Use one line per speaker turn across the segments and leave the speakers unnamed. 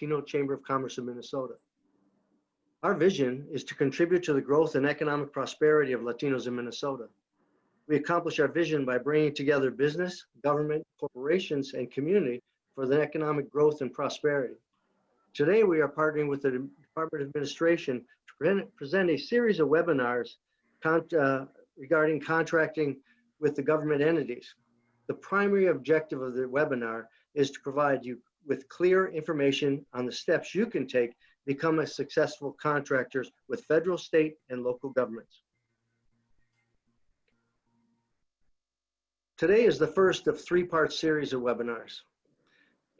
Latino Chamber of Commerce of Minnesota. Our vision is to contribute to the growth and economic prosperity of Latinos in Minnesota. We accomplish our vision by bringing together business, government, corporations, and community for the economic growth and prosperity. Today, we are partnering with the Department of Administration to present a series of webinars regarding contracting with the government entities. The primary objective of the webinar is to provide you with clear information on the steps you can take to become a successful contractor with federal, state, and local governments. Today is the first of three-part series of webinars.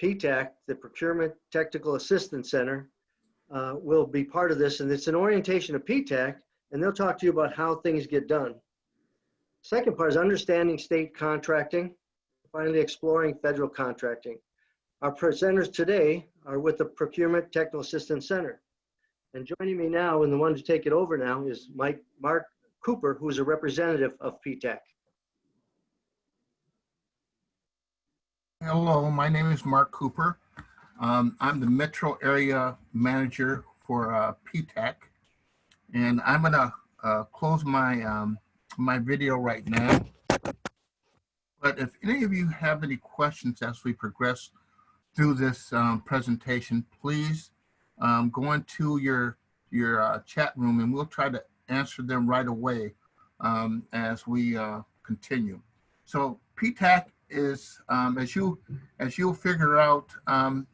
PTAC, the Procurement Technical Assistance Center, will be part of this, and it's an orientation of PTAC, and they'll talk to you about how things get done. Second part is understanding state contracting, finally exploring federal contracting. Our presenters today are with the Procurement Technical Assistance Center. And joining me now, and the one to take it over now, is Mark Cooper, who is a representative of PTAC.
Hello, my name is Mark Cooper. I'm the Metro Area Manager for PTAC, and I'm gonna close my my video right now. But if any of you have any questions as we progress through this presentation, please go into your chat room, and we'll try to answer them right away as we continue. So PTAC is, as you'll figure out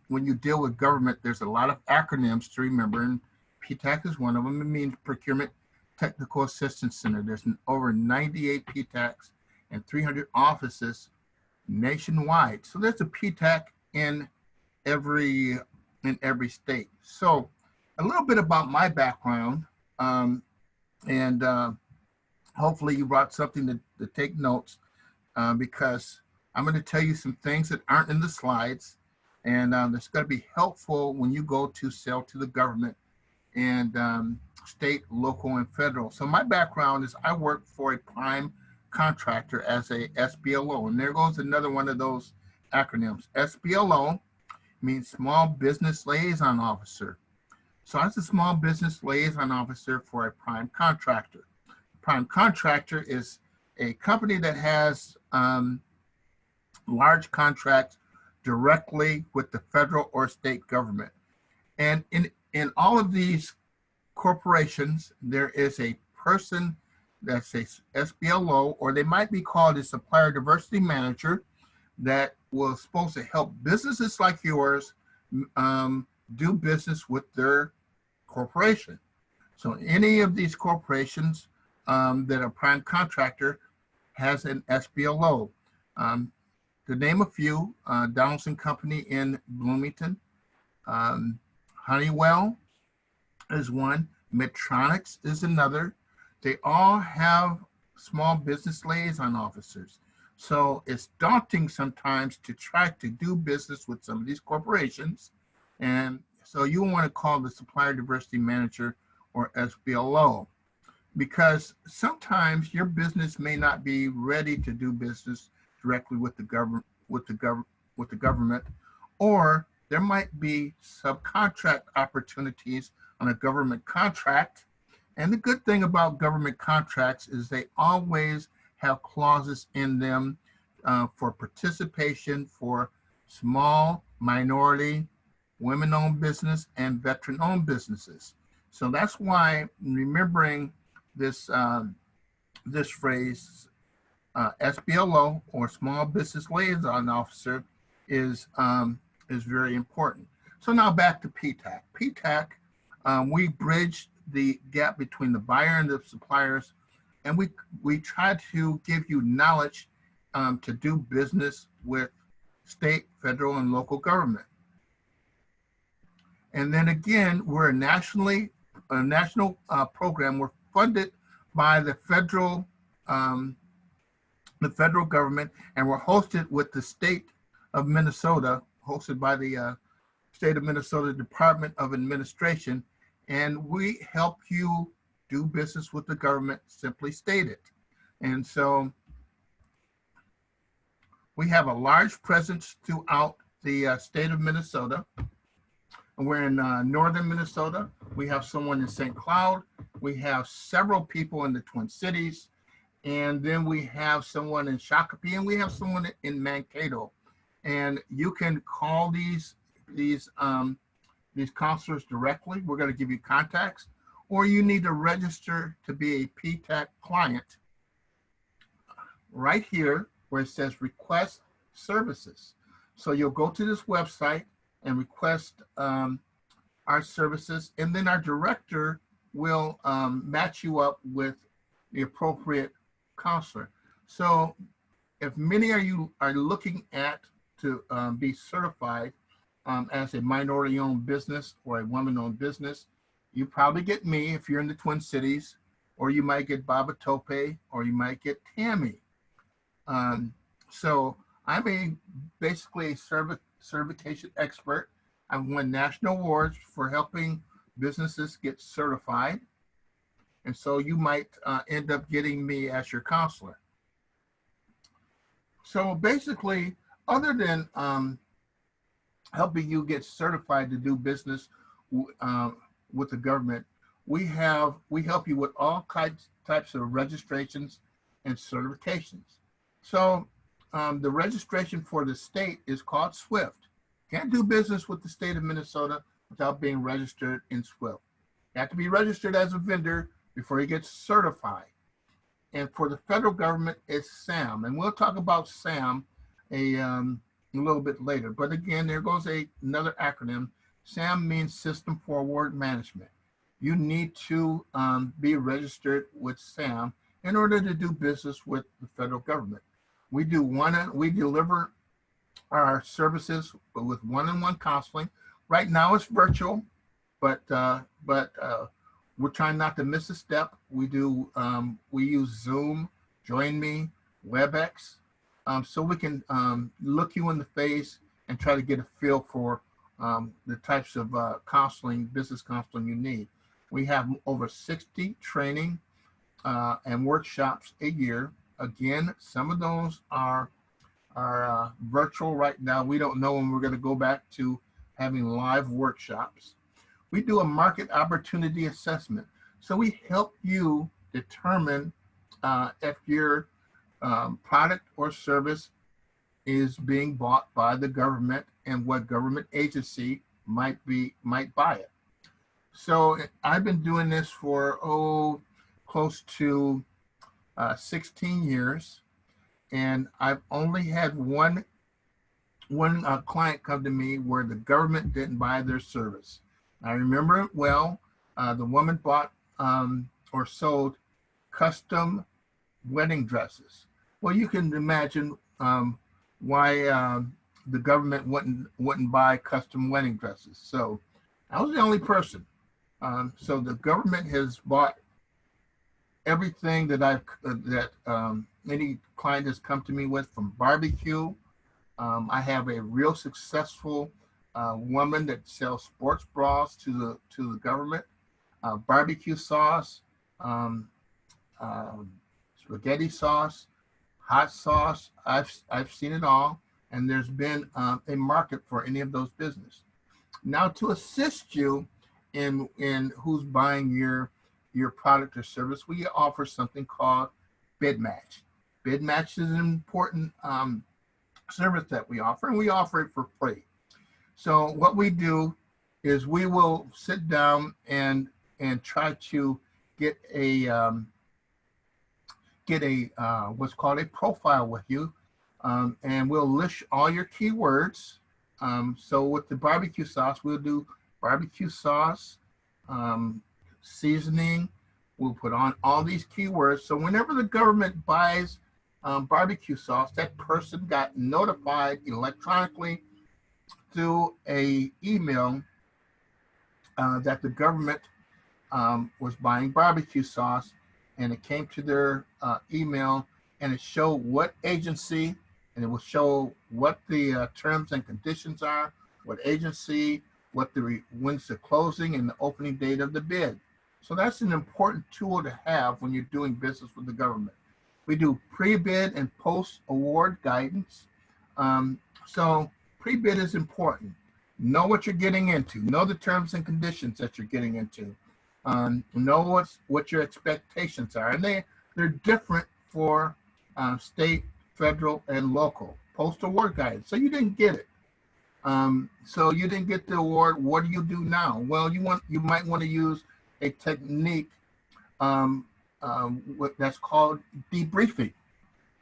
when you deal with government, there's a lot of acronyms to remember, and PTAC is one of them. It means Procurement Technical Assistance Center. There's over 98 PTACs and 300 offices nationwide. So there's a PTAC in every state. So a little bit about my background, and hopefully you brought something to take notes, because I'm going to tell you some things that aren't in the slides, and that's going to be helpful when you go to sell to the government and state, local, and federal. So my background is I work for a prime contractor as a SBLO, and there goes another one of those acronyms. SBLO means Small Business Liaison Officer. So I was a Small Business Liaison Officer for a prime contractor. Prime contractor is a company that has large contracts directly with the federal or state government. And in all of these corporations, there is a person that's a SBLO, or they might be called a Supplier Diversity Manager, that was supposed to help businesses like yours do business with their corporation. So any of these corporations that are prime contractor has an SBLO. To name a few, Donaldson Company in Bloomington, Honeywell is one, Medtronic is another. They all have small business liaison officers. So it's daunting sometimes to try to do business with some of these corporations. And so you want to call the Supplier Diversity Manager, or SBLO, because sometimes your business may not be ready to do business directly with the government, or there might be subcontract opportunities on a government contract. And the good thing about government contracts is they always have clauses in them for participation for small, minority, women-owned business, and veteran-owned businesses. So that's why remembering this this phrase, SBLO, or Small Business Liaison Officer, is very important. So now back to PTAC. PTAC, we bridge the gap between the buyer and the suppliers, and we try to give you knowledge to do business with state, federal, and local government. And then again, we're a national program. We're funded by the federal government, and we're hosted with the state of Minnesota, hosted by the state of Minnesota Department of Administration, and we help you do business with the government, simply stated. And so we have a large presence throughout the state of Minnesota. And we're in northern Minnesota. We have someone in St. Cloud. We have several people in the Twin Cities. And then we have someone in Shakopee, and we have someone in Mankato. And you can call these counselors directly. We're going to give you contacts, or you need to register to be a PTAC client right here where it says request services. So you'll go to this website and request our services, and then our director will match you up with the appropriate counselor. So if many of you are looking at to be certified as a minority-owned business or a woman-owned business, you probably get me if you're in the Twin Cities, or you might get Baba Tope, or you might get Tammy. So I'm basically a certification expert. I've won national awards for helping businesses get certified. And so you might end up getting me as your counselor. So basically, other than helping you get certified to do business with the government, we help you with all types of registrations and certifications. So the registration for the state is called SWIFT. Can't do business with the state of Minnesota without being registered in SWIFT. You have to be registered as a vendor before you get certified. And for the federal government, it's SAM. And we'll talk about SAM a little bit later. But again, there goes another acronym. SAM means System for Award Management. You need to be registered with SAM in order to do business with the federal government. We deliver our services with one-on-one counseling. Right now it's virtual, but we're trying not to miss a step. We use Zoom, Join Me, WebEx, so we can look you in the face and try to get a feel for the types of business counseling you need. We have over 60 training and workshops a year. Again, some of those are virtual right now. We don't know when we're going to go back to having live workshops. We do a market opportunity assessment. So we help you determine if your product or service is being bought by the government and what government agency might buy it. So I've been doing this for close to 16 years, and I've only had one client come to me where the government didn't buy their service. I remember it well. The woman bought or sold custom wedding dresses. Well, you can imagine why the government wouldn't buy custom wedding dresses. So I was the only person. So the government has bought everything that any client has come to me with, from barbecue. I have a real successful woman that sells sports bras to the government, barbecue sauce, spaghetti sauce, hot sauce. I've seen it all, and there's been a market for any of those business. Now, to assist you in who's buying your product or service, we offer something called bid match. Bid match is an important service that we offer, and we offer it for free. So what we do is we will sit down and try to get a what's called a profile with you, and we'll list all your keywords. So with the barbecue sauce, we'll do barbecue sauce, seasoning. We'll put on all these keywords. So whenever the government buys barbecue sauce, that person got notified electronically through a email that the government was buying barbecue sauce, and it came to their email, and it showed what agency, and it will show what the terms and conditions are, what agency, when's the closing and the opening date of the bid. So that's an important tool to have when you're doing business with the government. We do pre-bid and post-award guidance. So pre-bid is important. Know what you're getting into. Know the terms and conditions that you're getting into. Know what your expectations are, and they're different for state, federal, and local. Postal award guidance. So you didn't get it. So you didn't get the award. What do you do now? Well, you might want to use a technique that's called debriefing.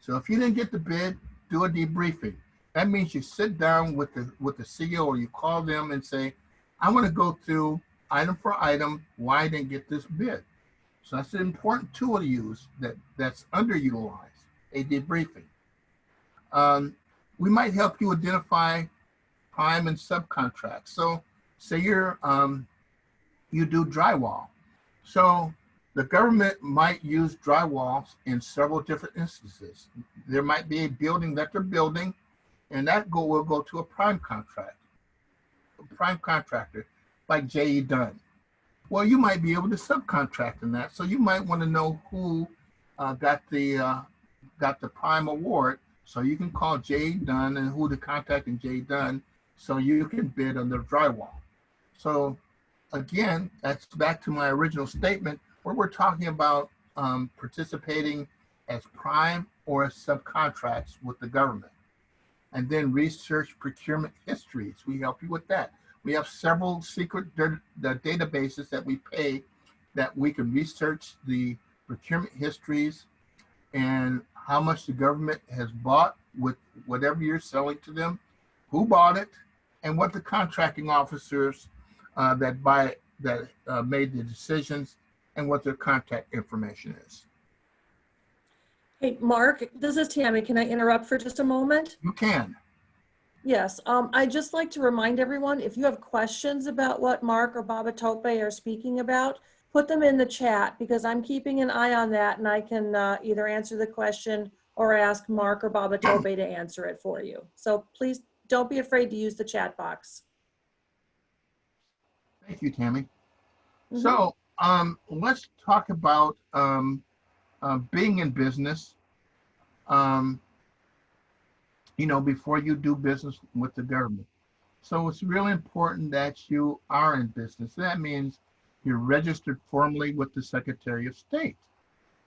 So if you didn't get the bid, do a debriefing. That means you sit down with the CEO, or you call them and say, I want to go through item for item why I didn't get this bid. So that's an important tool to use that's underutilized, a debriefing. We might help you identify prime and subcontracts. So say you do drywall. So the government might use drywalls in several different instances. There might be a building that they're building, and that will go to a prime contractor like J.E. Dunn. Well, you might be able to subcontract in that. So you might want to know who got the prime award. So you can call J.E. Dunn and who to contact in J.E. Dunn, so you can bid on the drywall. So again, that's back to my original statement where we're talking about participating as prime or as subcontracts with the government. And then research procurement histories. We help you with that. We have several secret databases that we pay that we can research the procurement histories and how much the government has bought with whatever you're selling to them, who bought it, and what the contracting officers that made the decisions and what their contact information is.
Hey, Mark, this is Tammy. Can I interrupt for just a moment?
You can.
Yes, I'd just like to remind everyone, if you have questions about what Mark or Babatope are speaking about, put them in the chat, because I'm keeping an eye on that, and I can either answer the question or ask Mark or Babatope to answer it for you. So please don't be afraid to use the chat box.
Thank you, Tammy.
Mm-hmm.
So let's talk about being in business. Before you do business with the government. So it's really important that you are in business. That means you're registered formally with the Secretary of State.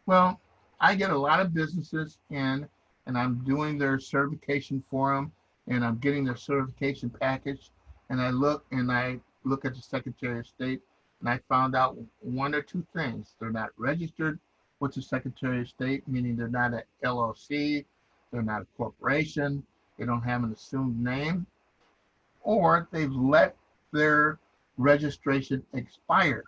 Well, I get a lot of businesses in, and I'm doing their certification for them, and I'm getting their certification package, and I look at the Secretary of State, and I found out one or two things. They're not registered with the Secretary of State, meaning they're not an LLC, they're not a corporation, they don't have an assumed name, or they've let their registration expire.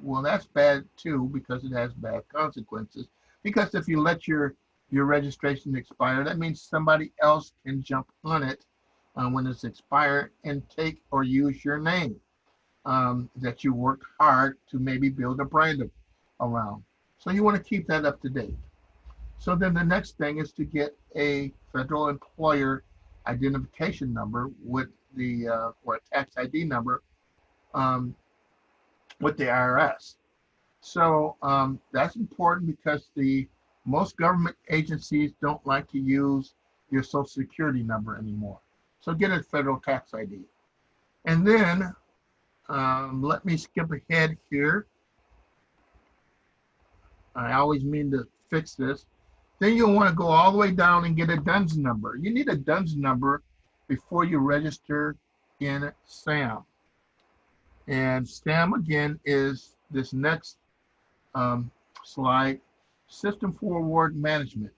Well, that's bad too, because it has bad consequences. Because if you let your registration expire, that means somebody else can jump on it when it's expired and take or use your name that you worked hard to maybe build a brand around. So you want to keep that up to date. So then the next thing is to get a federal employer identification number with the or a tax ID number with the IRS. So that's important because most government agencies don't like to use your Social Security number anymore. So get a federal tax ID. And then let me skip ahead here. I always mean to fix this. Then you'll want to go all the way down and get a DUNS number. You need a DUNS number before you register in SAM. And SAM, again, is this next slide, System for Award Management.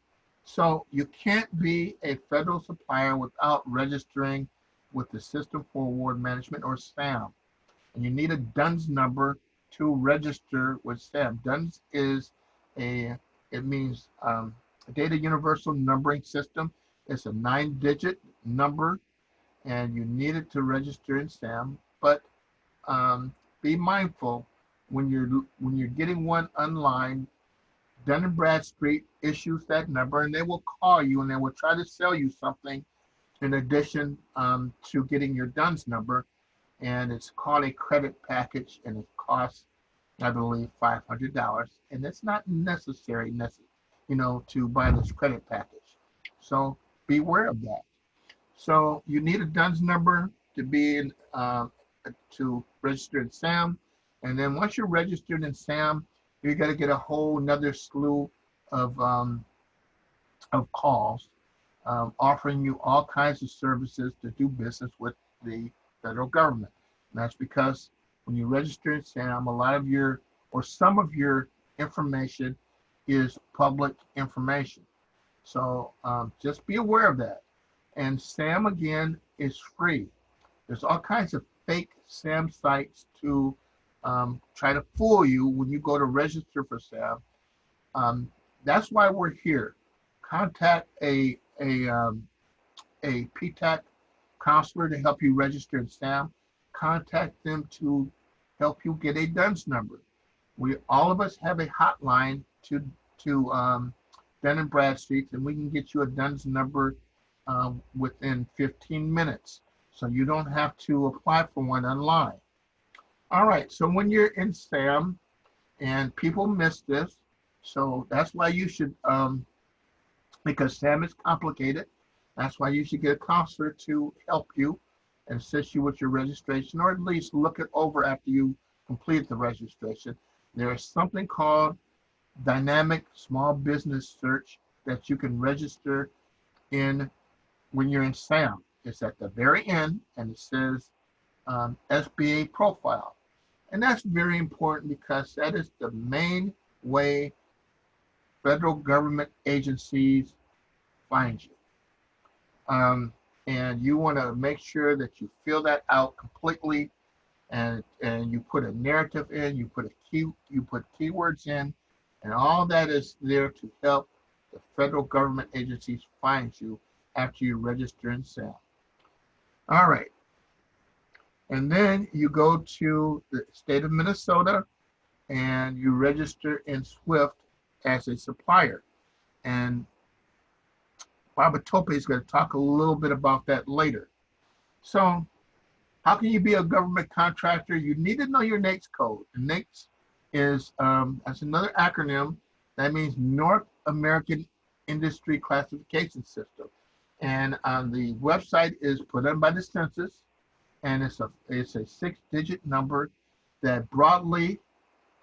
So you can't be a federal supplier without registering with the System for Award Management, or SAM. And you need a DUNS number to register with SAM. DUNS is it means Data Universal Numbering System. It's a 9-digit number, and you need it to register in SAM. But be mindful when you're getting one online. Dun & Bradstreet issues that number, and they will call you and they will try to sell you something in addition to getting your DUNS number, and it's called a credit package, and it costs, I believe, $500, and it's not necessary, to buy this credit package. So beware of that. So you need a DUNS number to be in, to register in SAM. And then once you're registered in SAM, you're going to get a whole nother slew of calls offering you all kinds of services to do business with the federal government. And that's because when you register in SAM, a lot of your, or some of your information is public information. So just be aware of that. And SAM, again, is free. There's all kinds of fake SAM sites to try to fool you when you go to register for SAM. That's why we're here. Contact a PTAC counselor to help you register in SAM. Contact them to help you get a DUNS number. All of us have a hotline to Dun & Bradstreet, and we can get you a DUNS number within 15 minutes. So you don't have to apply for one online. All right, so when you're in SAM, and people miss this, so that's why you should, because SAM is complicated, that's why you should get a counselor to help you and assist you with your registration, or at least look it over after you complete the registration. There is something called Dynamic Small Business Search that you can register in when you're in SAM. It's at the very end, and it says SBA profile. And that's very important because that is the main way federal government agencies find you. And you want to make sure that you fill that out completely, and you put a narrative in, you put keywords in, and all that is there to help the federal government agencies find you after you register in SAM. All right. And then you go to the state of Minnesota and you register in SWIFT as a supplier. And Baba Tope is going to talk a little bit about that later. So how can you be a government contractor? You need to know your NAICS code. And NAICS is, that's another acronym. That means North American Industry Classification System. And the website is put on by the census, and it's a 6-digit number that broadly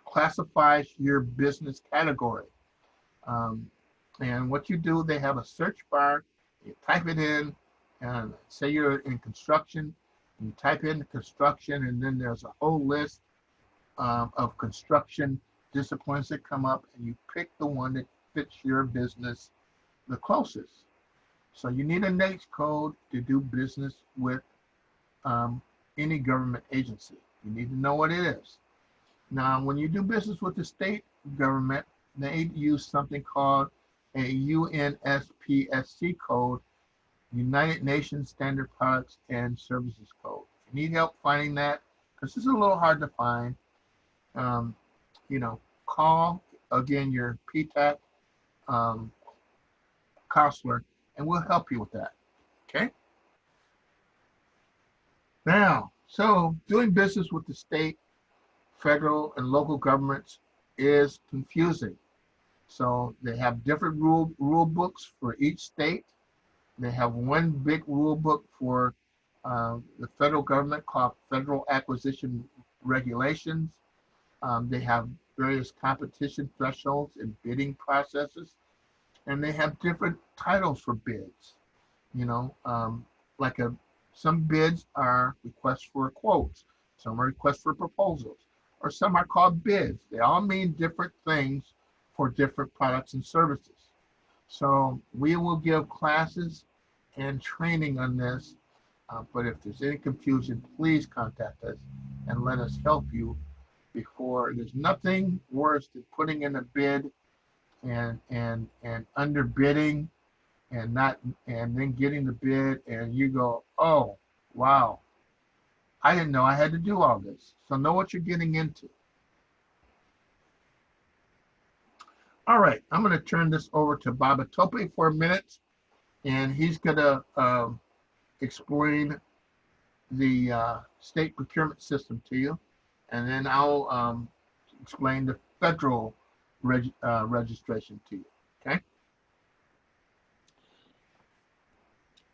classifies your business category. And what you do, they have a search bar, you type it in, and say you're in construction, you type in construction, and then there's a whole list of construction disciplines that come up, and you pick the one that fits your business the closest. So you need a NAICS code to do business with any government agency. You need to know what it is. Now, when you do business with the state government, they use something called a UNSPSC code, United Nations Standard Products and Services Code. If you need help finding that, because this is a little hard to find, you know, call, again, your PTAC counselor, and we'll help you with that, okay? Now, so doing business with the state, federal, and local governments is confusing. So they have different rule books for each state. They have one big rule book for the federal government called Federal Acquisition Regulations. They have various competition thresholds and bidding processes. And they have different titles for bids. You know, some bids are requests for quotes, some are requests for proposals, or some are called bids. They all mean different things for different products and services. So we will give classes and training on this, but if there's any confusion, please contact us and let us help you before. There's nothing worse than putting in a bid and underbidding and then getting the bid and you go, oh wow, I didn't know I had to do all this. So know what you're getting into. All right, I'm going to turn this over to Baba Tope for a minute, and he's going to explain the state procurement system to you, and then I'll explain the federal registration to you, okay?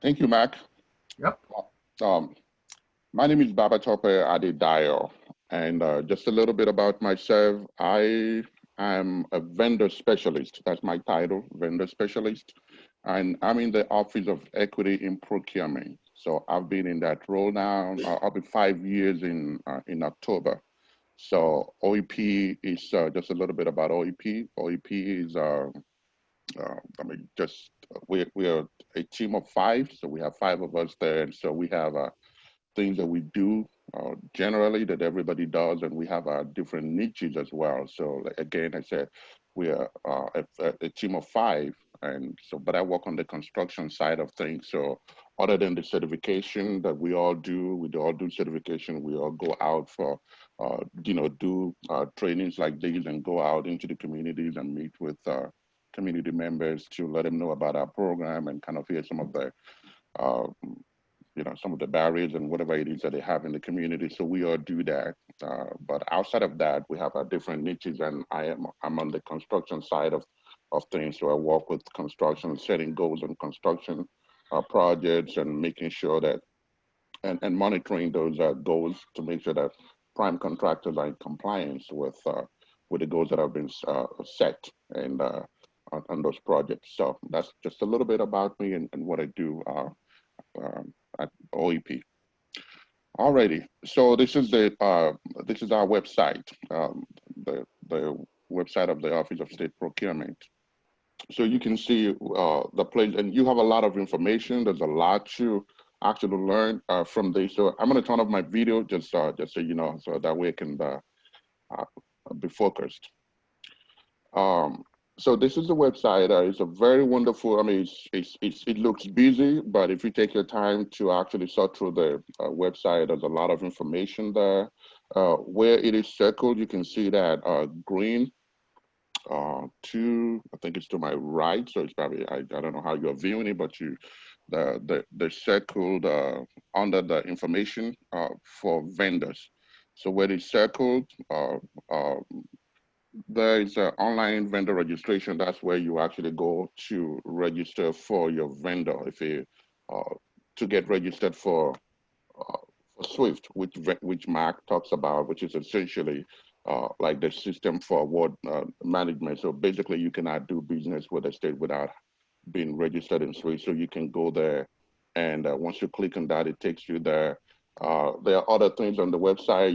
Thank you, Mac.
Yep.
My name is Babatope Adedayo, and just a little bit about myself. I am a vendor specialist. That's my title, vendor specialist. And I'm in the Office of Equity in Procurement. So I've been in that role now. I'll be 5 years in October. So OEP is just a little bit about OEP. OEP is, we are a team of 5. So we have 5 of us there. And so we have things that we do generally that everybody does, and we have our different niches as well. So again, I said we are a team of 5, and so but I work on the construction side of things. So other than the certification that we all do certification. We all go out for do trainings like these and go out into the communities and meet with community members to let them know about our program and kind of hear some of the some of the barriers and whatever it is that they have in the community. So we all do that. But outside of that, we have our different niches, and I'm on the construction side of things. So I work with construction, setting goals on construction projects and making sure that, and monitoring those goals to make sure that prime contractors are in compliance with the goals that have been set and on those projects. So that's just a little bit about me and what I do at OEP. Alrighty, so this is our website, the website of the Office of State Procurement. So you can see the place, and you have a lot of information. There's a lot to actually learn from this. So I'm going to turn off my video just so you know, so that way I can be focused. So this is the website. It's a very wonderful. I mean, it looks busy, but if you take your time to actually sort through the website, there's a lot of information there. Where it is circled, you can see that green. I think it's to my right. So it's probably I don't know how you're viewing it, but the circled under the information for vendors. So where it's circled. There is an online vendor registration. That's where you actually go to register for your vendor. If you to get registered for SWIFT, which Mark talks about, which is essentially like the system for award management. So basically, you cannot do business with the state without being registered in SWIFT. So you can go there, and once you click on that, it takes you there. There are other things on the website.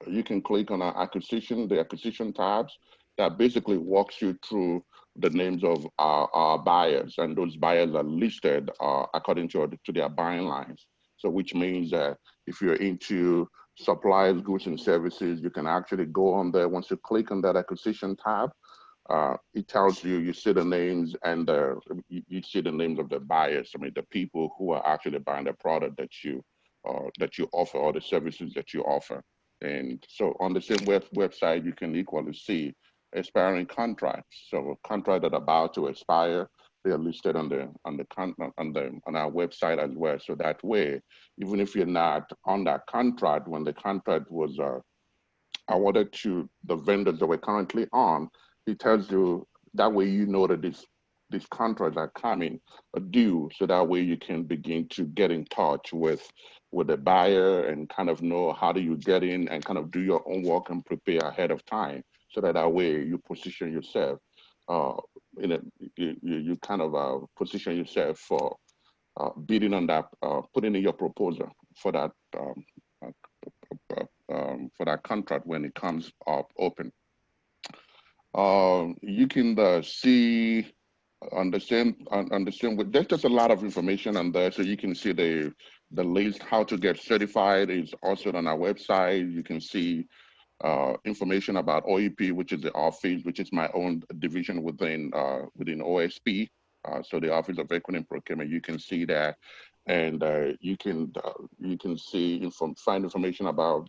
You can click on the acquisition tabs that basically walks you through the names of our buyers, and those buyers are listed according to their buying lines. So which means that if you're into supplies, goods, and services, you can actually go on there. Once you click on that acquisition tab, it tells you see the names and you see the names of the buyers. I mean, the people who are actually buying the product that you offer or the services that you offer. And so on the same website, you can equally see expiring contracts. So contracts that are about to expire, they are listed on our website as well. So that way, even if you're not on that contract, when the contract was awarded to the vendors that we're currently on, it tells you that way you know that these contracts are coming due. So that way you can begin to get in touch with the buyer and kind of know how do you get in and kind of do your own work and prepare ahead of time. So that way you position yourself you kind of position yourself for bidding on that, putting in your proposal for that contract when it comes up open. You can see understand there's just a lot of information on there, so you can see the list how to get certified is also on our website. You can see information about OEP, which is the office, which is my own division within OSP. So the Office of Equity and Procurement, you can see that, and you can find information about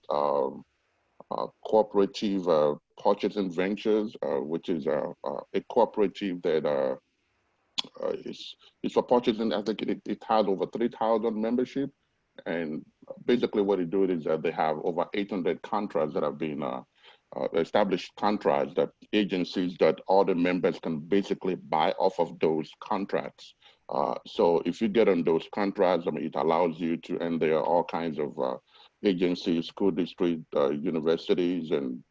cooperative purchasing ventures, which is a cooperative that it's for purchasing. I think it has over 3,000 membership, and basically what it does is that they have over 800 contracts that have been established contracts that agencies that all the members can basically buy off of those contracts So if you get on those contracts, I mean, it allows you to, and there are all kinds of agencies, school district, universities, and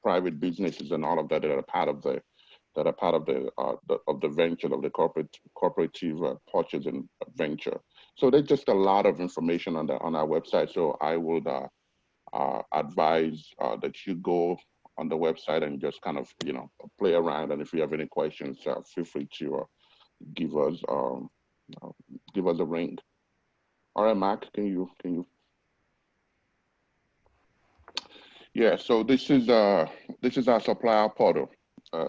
private businesses, and all of that are part of the venture of the cooperative purchase and venture. So there's just a lot of information on our website. So I would advise that you go on the website and just kind of play around. And if you have any questions, feel free to give us a ring. All right, Mark, can you? Yeah. So this is our supplier portal.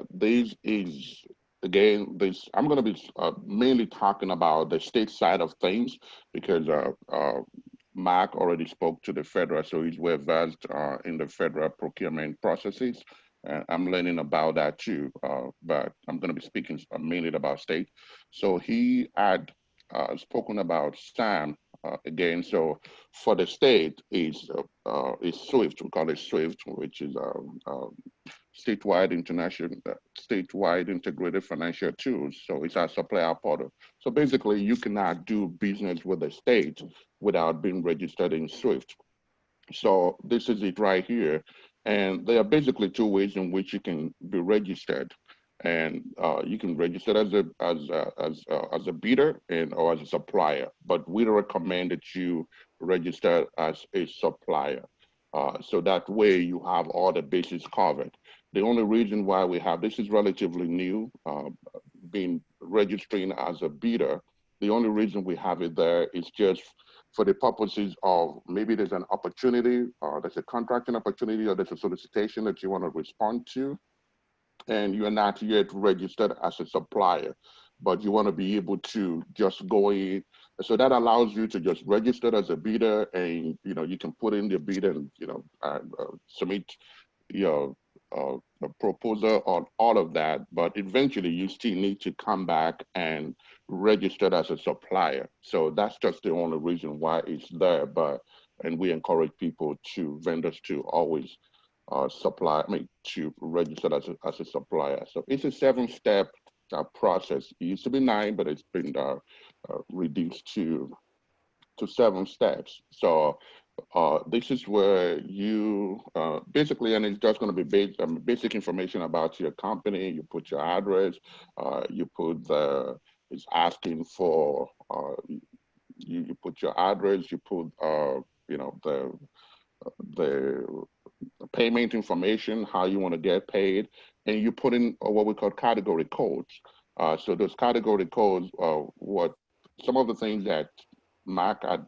This is again I'm going to be mainly talking about the state side of things because Mark already spoke to the federal, so he's well versed in the federal procurement processes. I'm learning about that too, but I'm going to be speaking mainly about state. So he had spoken about SAM again. So for the state is SWIFT. We call it SWIFT, which is statewide integrated financial tools. So it's our supplier portal. So basically, you cannot do business with the state without being registered in SWIFT. So this is it right here. And there are basically two ways in which you can be registered. And you can register as a bidder or as a supplier, but we recommend that you register as a supplier. So that way you have all the bases covered. The only reason why we have this is relatively new, being registering as a bidder. The only reason we have it there is just for the purposes of maybe there's an opportunity, or there's a contracting opportunity, or there's a solicitation that you want to respond to, and you're not yet registered as a supplier, but you want to be able to just go in. So that allows you to just register as a bidder, and you can put in the bid and submit your proposal on all of that. But eventually, you still need to come back and register as a supplier. So that's just the only reason why it's there. And we encourage vendors to always to register as a supplier. So it's a 7-step process. It used to be 9, but it's been reduced to 7 steps. So this is where you basically, and it's just going to be basic information about your company. You put your address. You put it's asking for you put your address. You put the payment information, how you want to get paid, and you put in what we call category codes. So those category codes are what some of the things that Mark had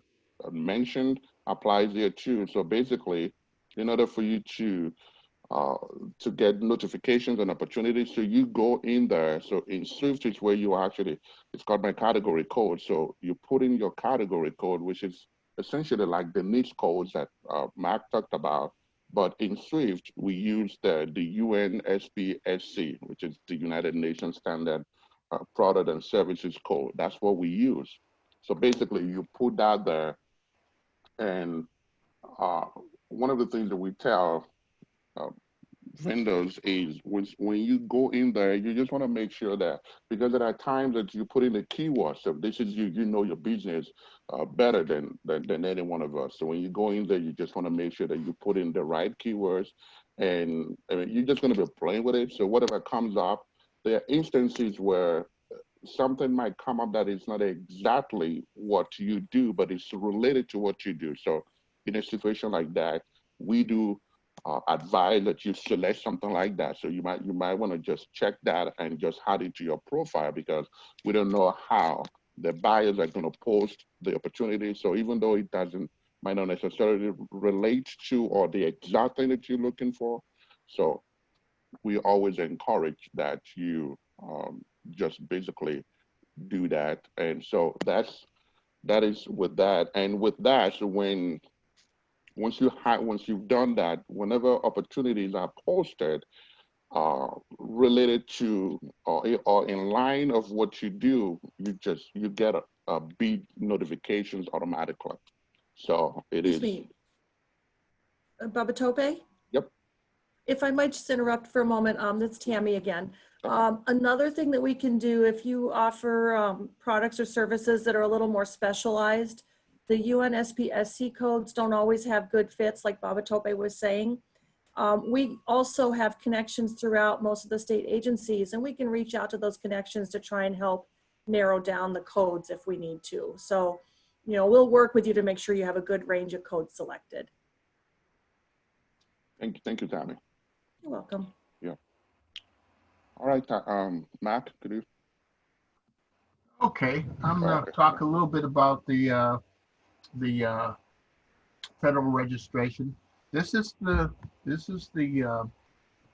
mentioned applies there too. So basically, in order for you to get notifications and opportunities, so you go in there. So in Swift is where you actually, it's called my category code. So you put in your category code, which is essentially like the niche codes that Mark talked about. But in Swift, we use the UNSPSC, which is the United Nations Standard Product and Services Code. That's what we use. So basically, you put that there. And one of the things that we tell vendors is when you go in there, you just want to make sure that, because there are times that you put in the keywords. So this is you know your business better than any one of us. So when you go in there, you just want to make sure that you put in the right keywords, and you're just going to be playing with it. So whatever comes up, there are instances where something might come up that is not exactly what you do, but it's related to what you do. So in a situation like that, we do advise that you select something like that. So you might want to just check that and just add it to your profile, because we don't know how the buyers are going to post the opportunity. So even though it might not necessarily relate to or the exact thing that you're looking for, so we always encourage that you just basically do that. And so that is with that. And with that, so once you've done that, whenever opportunities are posted related to or in line of what you do, you get a bid notifications automatically. So it is.
Excuse me. Baba Tope?
Yep.
if I might just interrupt for a moment, that's Tammy again. Another thing that we can do if you offer products or services that are a little more specialized, the UNSPSC codes don't always have good fits, like Babatope was saying. We also have connections throughout most of the state agencies, and we can reach out to those connections to try and help narrow down the codes if we need to. So, you know, we'll work with you to make sure you have a good range of codes selected.
Thank you, Tammy.
You're welcome.
Yeah. All right, Matt, could you?
Okay, I'm going to talk a little bit about the federal registration. This is the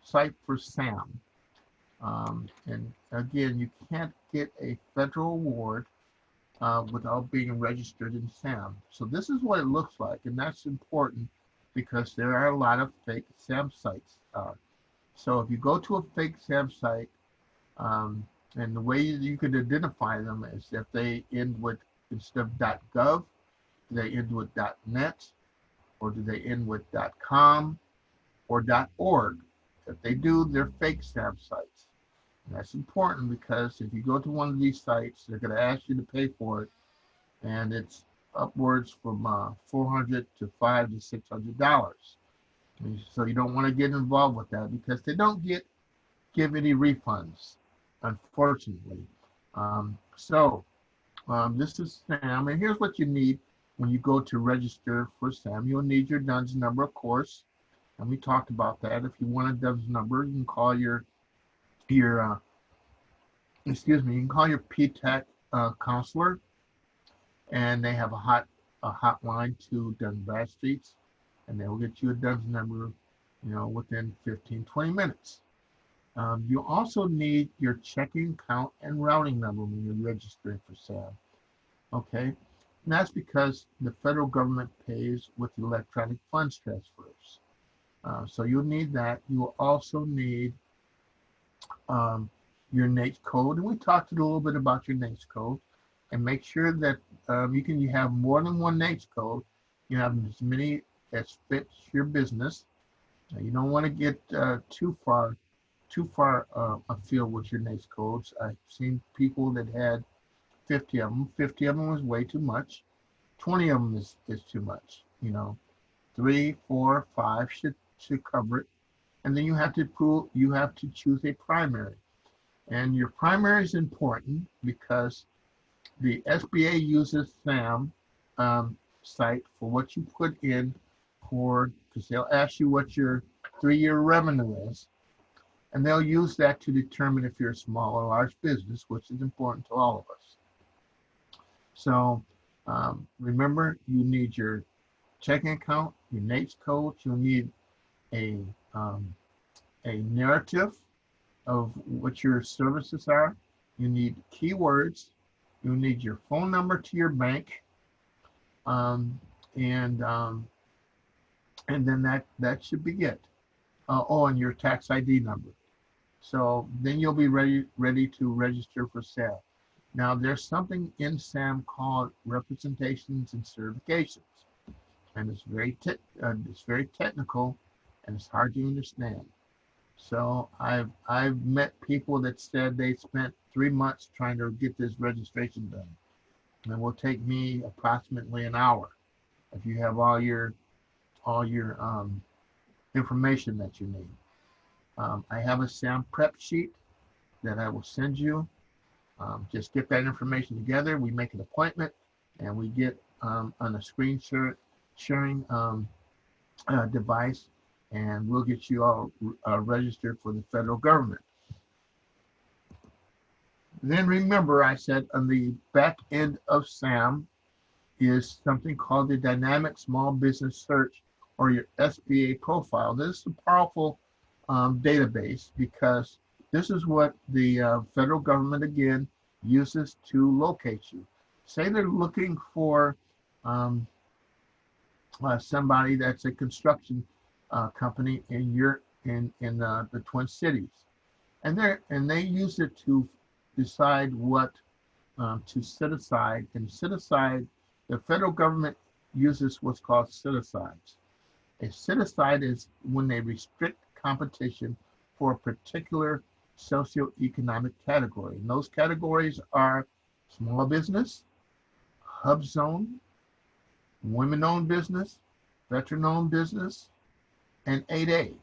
site for SAM, and again, you can't get a federal award without being registered in SAM. So this is what it looks like, and that's important because there are a lot of fake SAM sites. So if you go to a fake SAM site, and the way you can identify them is if they end with, instead of .gov, do they end with .net, or do they end with .com or .org? If they do, they're fake SAM sites. And that's important because if you go to one of these sites, they're going to ask you to pay for it, and it's upwards from $400 to $500 to $600. So you don't want to get involved with that because they don't give any refunds, unfortunately. This is SAM, and here's what you need when you go to register for SAM. You'll need your DUNS number, of course, and we talked about that. If you want a DUNS number, you can call your PTAC counselor, and they have a hotline to Dun & Bradstreet's, and they will get you a DUNS number, within 15-20 minutes. You also need your checking account and routing number when you're registering for SAM. Okay, and that's because the federal government pays with electronic funds transfers. So you'll need that. You will also need your NAICS code, and we talked a little bit about your NAICS code. And make sure that you have more than one NAICS code. You have as many as fits your business. Now, you don't want to get too far afield with your NAICS codes. I've seen people that had 50 of them. 50 of them was way too much. 20 of them is too much. 3, 4, 5 should cover it. And then you have to choose a primary. And your primary is important because the SBA uses SAM site for what you put in because they'll ask you what your 3-year revenue is, and they'll use that to determine if you're a small or large business, which is important to all of us. So remember, you need your checking account, your NAICS code. You'll need a narrative of what your services are. You need keywords. You need your phone number to your bank, and then that should be it. And your tax ID number. So then you'll be ready to register for SAM. Now there's something in SAM called representations and certifications, and it's very technical, and it's hard to understand. So I've met people that said they spent 3 months trying to get this registration done, and it will take me approximately an hour if you have all your information that you need. I have a SAM prep sheet that I will send you. Just get that information together. We make an appointment, and we get on a screen sharing device, and we'll get you all registered for the federal government. Then remember, I said on the back end of SAM is something called the Dynamic Small Business Search, or your SBA profile. This is a powerful database because this is what the federal government, again, uses to locate you. Say they're looking for somebody that's a construction company in the Twin Cities, and they use it to decide what to set aside. And set aside, the federal government uses what's called set asides. A set aside is when they restrict competition for a particular socioeconomic category. And those categories are small business, hub zone, women-owned business, veteran-owned business, and 8A.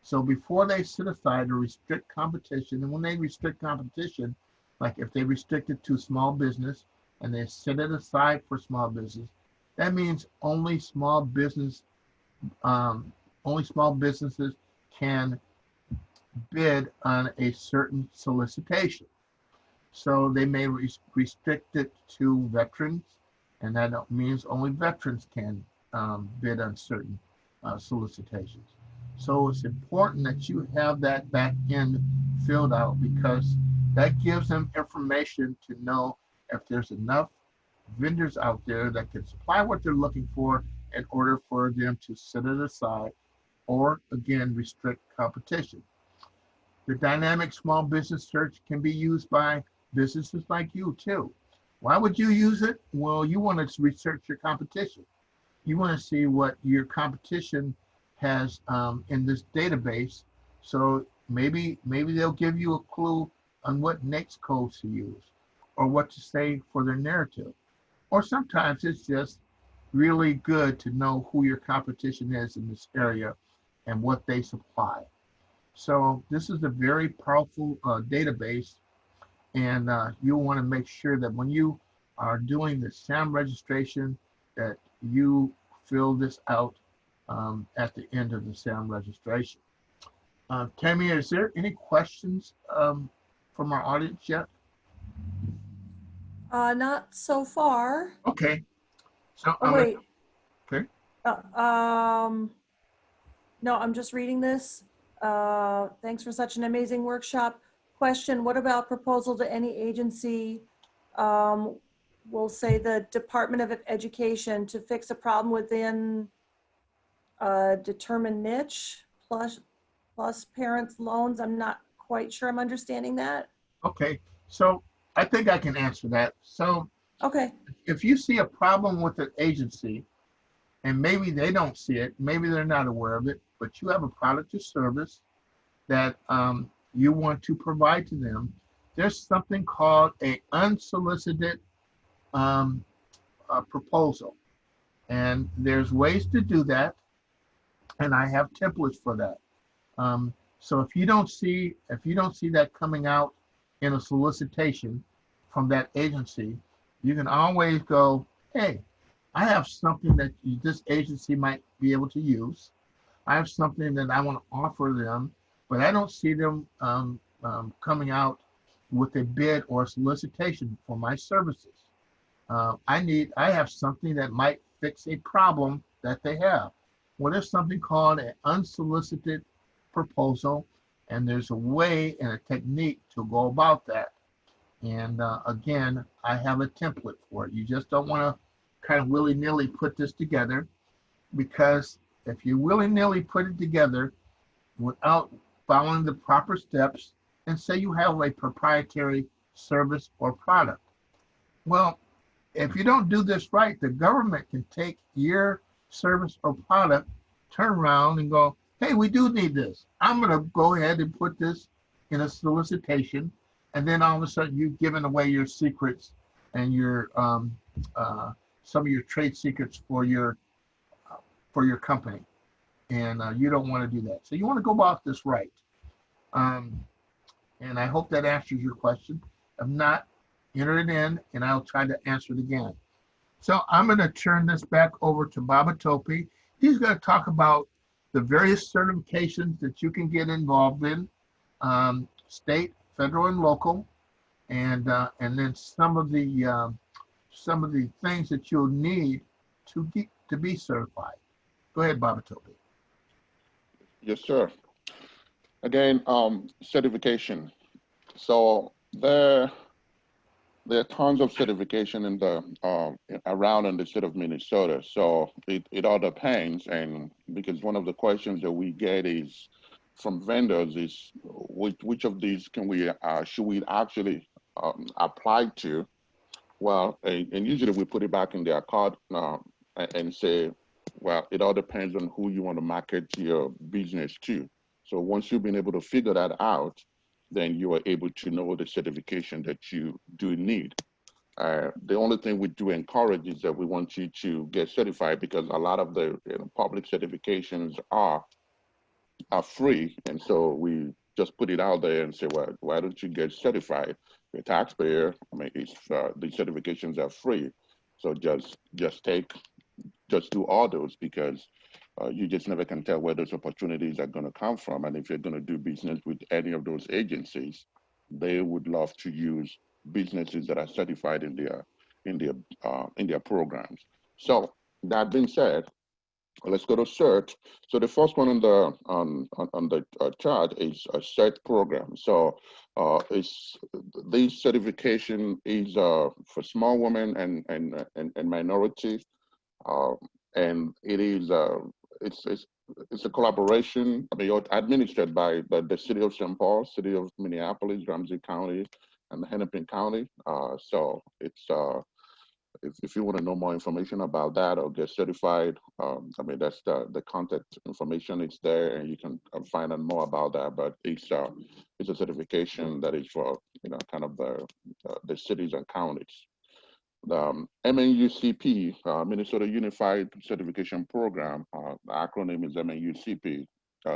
So before they set aside or restrict competition, and when they restrict competition, like if they restrict it to small business and they set it aside for small business, that means only small businesses can bid on a certain solicitation. So they may restrict it to veterans, and that means only veterans can bid on certain solicitations. So it's important that you have that back end filled out, because that gives them information to know if there's enough vendors out there that can supply what they're looking for in order for them to set it aside or, again, restrict competition. The dynamic small business search can be used by businesses like you too. Why would you use it? Well, you want to research your competition. You want to see what your competition has in this database. So maybe they'll give you a clue on what next codes to use or what to say for their narrative. Or sometimes it's just really good to know who your competition is in this area and what they supply. So this is a very powerful database, and you'll want to make sure that when you are doing the SAM registration that you fill this out at the end of the SAM registration. Tammy, is there any questions from our audience yet?
Not so far.
Okay. So
Oh, wait.
Okay.
No, I'm just reading this. Thanks for such an amazing workshop. Question, what about proposal to any agency, we'll say the Department of Education, to fix a problem within a determined niche plus parents loans? I'm not quite sure I'm understanding that.
Okay, so I think I can answer that. So
Okay.
if you see a problem with an agency, and maybe they don't see it, maybe they're not aware of it, but you have a product or service that you want to provide to them, there's something called an unsolicited proposal. And there's ways to do that, and I have templates for that. So if you don't see that coming out in a solicitation from that agency, you can always go, hey, I have something that this agency might be able to use. I have something that I want to offer them, but I don't see them coming out with a bid or a solicitation for my services. I have something that might fix a problem that they have. Well, there's something called an unsolicited proposal, and there's a way and a technique to go about that. And again, I have a template for it. You just don't want to kind of willy-nilly put this together, because if you willy-nilly put it together without following the proper steps, and say you have a proprietary service or product, well, if you don't do this right, the government can take your service or product, turn around and go, hey, we do need this. I'm going to go ahead and put this in a solicitation, and then all of a sudden you've given away your secrets and your some of your trade secrets for your company, and you don't want to do that. So you want to go about this right. And I hope that answers your question. If not, enter it in, and I'll try to answer it again. So I'm going to turn this back over to Baba Tope. He's going to talk about the various certifications that you can get involved in, state, federal, and local, and then some of the things that you'll need to be certified. Go ahead, Baba Tope.
Yes, sir. Again, certification. So there are tons of certification in the around in the state of Minnesota. So it all depends, and because one of the questions that we get is from vendors is which of these can we should we actually apply to? Well, and usually we put it back in their card and say, well, it all depends on who you want to market your business to. So once you've been able to figure that out, then you are able to know the certification that you do need. The only thing we do encourage is that we want you to get certified, because a lot of the public certifications are free. And so we just put it out there and say, well, why don't you get certified? You're a taxpayer. I mean, the certifications are free. So just do all those, because you just never can tell where those opportunities are going to come from. And if you're going to do business with any of those agencies, they would love to use businesses that are certified in their programs. So that being said, let's go to CERT. So the first one on the chart is a CERT program. So this certification is for small women and minorities, and it is it's a collaboration. I mean, administered by the City of St. Paul, City of Minneapolis, Ramsey County, and Hennepin County. So it's if you want to know more information about that or get certified, I mean, that's the contact information is there, and you can find out more about that. But it's a certification that is for kind of the cities and counties. The MNUCP, Minnesota Unified Certification Program, the acronym is MNUCP.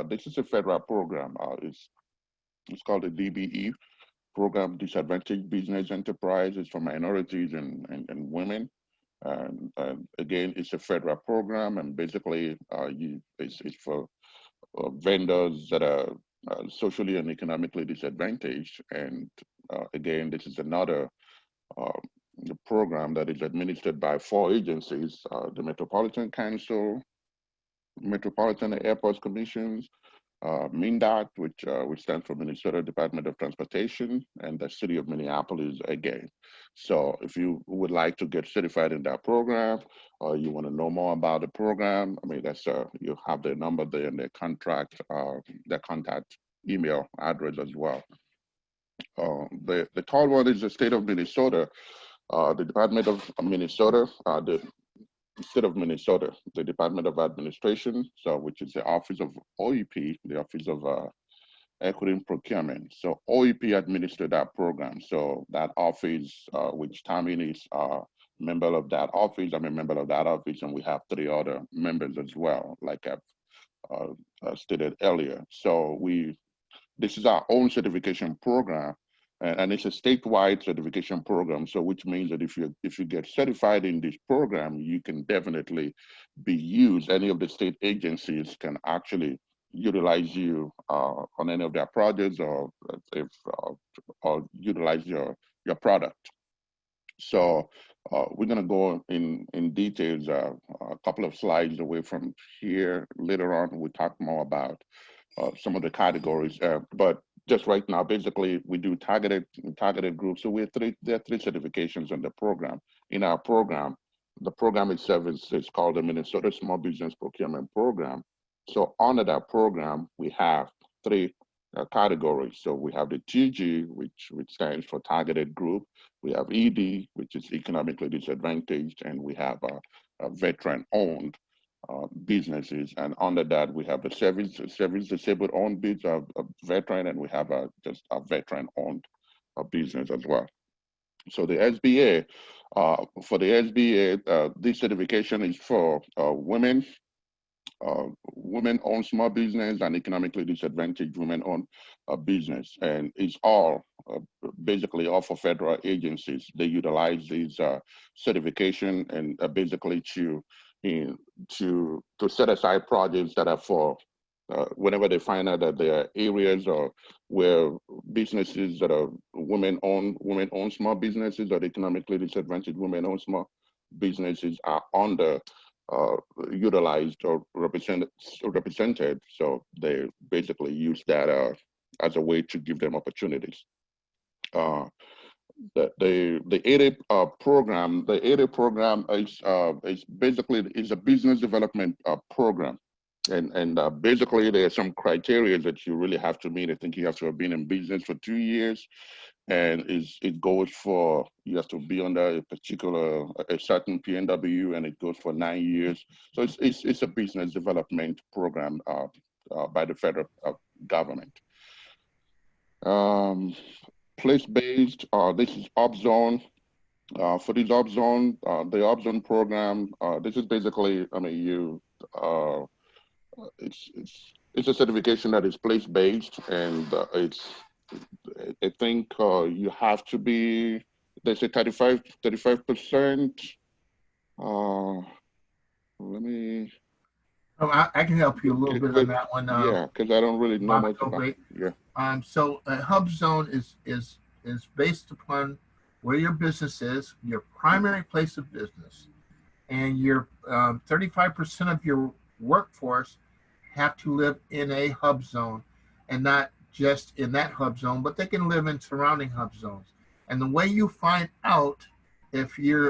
This is a federal program. It's called the DBE program, Disadvantaged Business Enterprise. It's for minorities and women. And again, it's a federal program, and basically it's for vendors that are socially and economically disadvantaged. And again, this is another program that is administered by 4 agencies: the Metropolitan Council, Metropolitan Airports Commissions, MnDOT, which stands for Minnesota Department of Transportation, and the City of Minneapolis again. So if you would like to get certified in that program, or you want to know more about the program, I mean, that's you have their number there and their contact email address as well. The third one is the state of Minnesota, the Department of Minnesota, the State of Minnesota, the Department of Administration, so which is the Office of OEP, the Office of Equity and Procurement. So OEP administered that program. So that office, which Tammy is a member of that office, I'm a member of that office, and we have 3 other members as well, like I've stated earlier. So this is our own certification program, and it's a statewide certification program. So which means that if you get certified in this program, you can definitely be used. Any of the state agencies can actually utilize you on any of their projects, or utilize your product. So we're going to go in details a couple of slides away from here. Later on, we'll talk more about some of the categories, but just right now, basically, we do targeted groups. So there are 3 certifications in the program. In our program, the program itself is called the Minnesota Small Business Procurement Program. So under that program, we have 3 categories. So we have the TG, which stands for targeted group. We have ED, which is economically disadvantaged, and we have a veteran-owned businesses, and under that we have the service disabled owned business of veteran, and we have just a veteran owned business as well. So the SBA, for the SBA, this certification is for women owned small business and economically disadvantaged women owned business, and it's all basically all for federal agencies. They utilize these certification and basically to set aside projects that are for whenever they find out that there are areas or where businesses that are women-owned small businesses or economically disadvantaged women-owned small businesses are under utilized or represented. So they basically use that as a way to give them opportunities. The ADA program, is basically a business development program, and basically there are some criteria that you really have to meet. I think you have to have been in business for 2 years, and it goes for, you have to be under a certain PNW, and it goes for 9 years. So it's a business development program by the government. Place-based, this is OpsZone. For this OpsZone, the OpsZone program, this is basically, I mean, it's a certification that is place-based, and I think you have to be, they say 35%. Let me.
Oh, I can help you a little bit on that one.
Yeah, because I don't really know much about it. Yeah.
So a hub zone is based upon where your business is, your primary place of business, and your 35% of your workforce have to live in a hub zone, and not just in that hub zone, but they can live in surrounding hub zones. And the way you find out if you're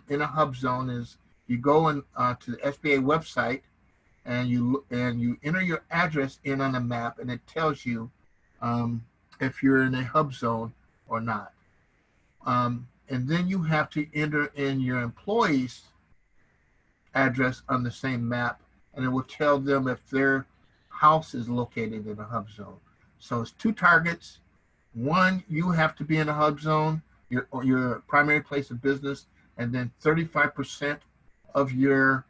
in a hub zone is you go in to the SBA website, and you enter your address in on a map, and it tells you if you're in a hub zone or not. And then you have to enter in your employee's address on the same map, and it will tell them if their house is located in a hub zone. So it's two targets. One, you have to be in a hub zone, your primary place of business, and then 35% of your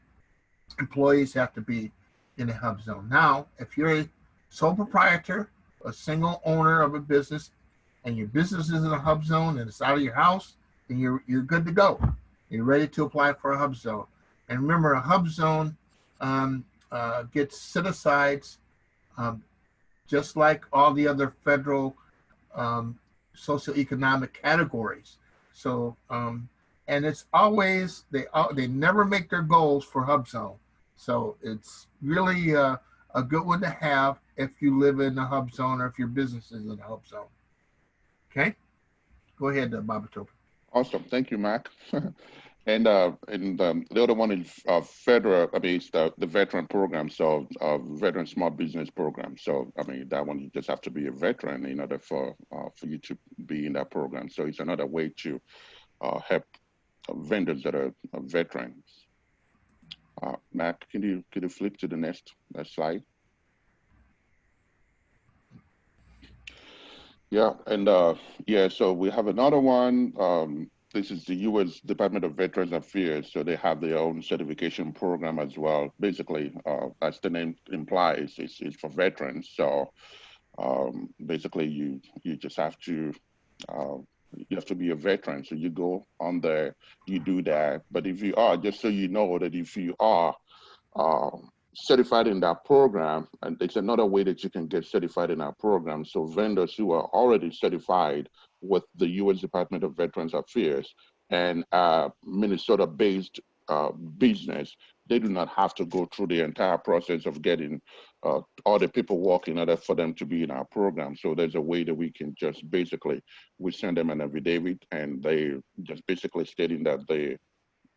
employees have to be in a hub zone. Now, if you're a sole proprietor, a single owner of a business, and your business is in a hub zone and it's out of your house, then you're good to go. You're ready to apply for a hub zone. And remember, a hub zone gets set-asides just like all the other federal socioeconomic categories. So, and it's always, they never make their goals for hub zone. So it's really a good one to have if you live in a hub zone or if your business is in a hub zone. Okay, go ahead, Babatope.
Awesome, thank you, Mac. And the other one is federal. I mean, it's the veteran program, so veteran small business program. So I mean, that one you just have to be a veteran in order for you to be in that program. So it's another way to help vendors that are veterans. Mac, could you flip to the next slide? Yeah, and yeah, so we have another one. This is the U.S. Department of Veterans Affairs, so they have their own certification program as well. Basically, as the name implies, it's for veterans. So basically, you just have to be a veteran. So you go on there, you do that. But if you are, just so you know that if you are certified in that program, and it's another way that you can get certified in our program. So vendors who are already certified with the U.S. Department of Veterans Affairs and Minnesota-based business, they do not have to go through the entire process of getting all the paperwork in order for them to be in our program. So there's a way that we can just basically, we send them an affidavit, and they just basically stating that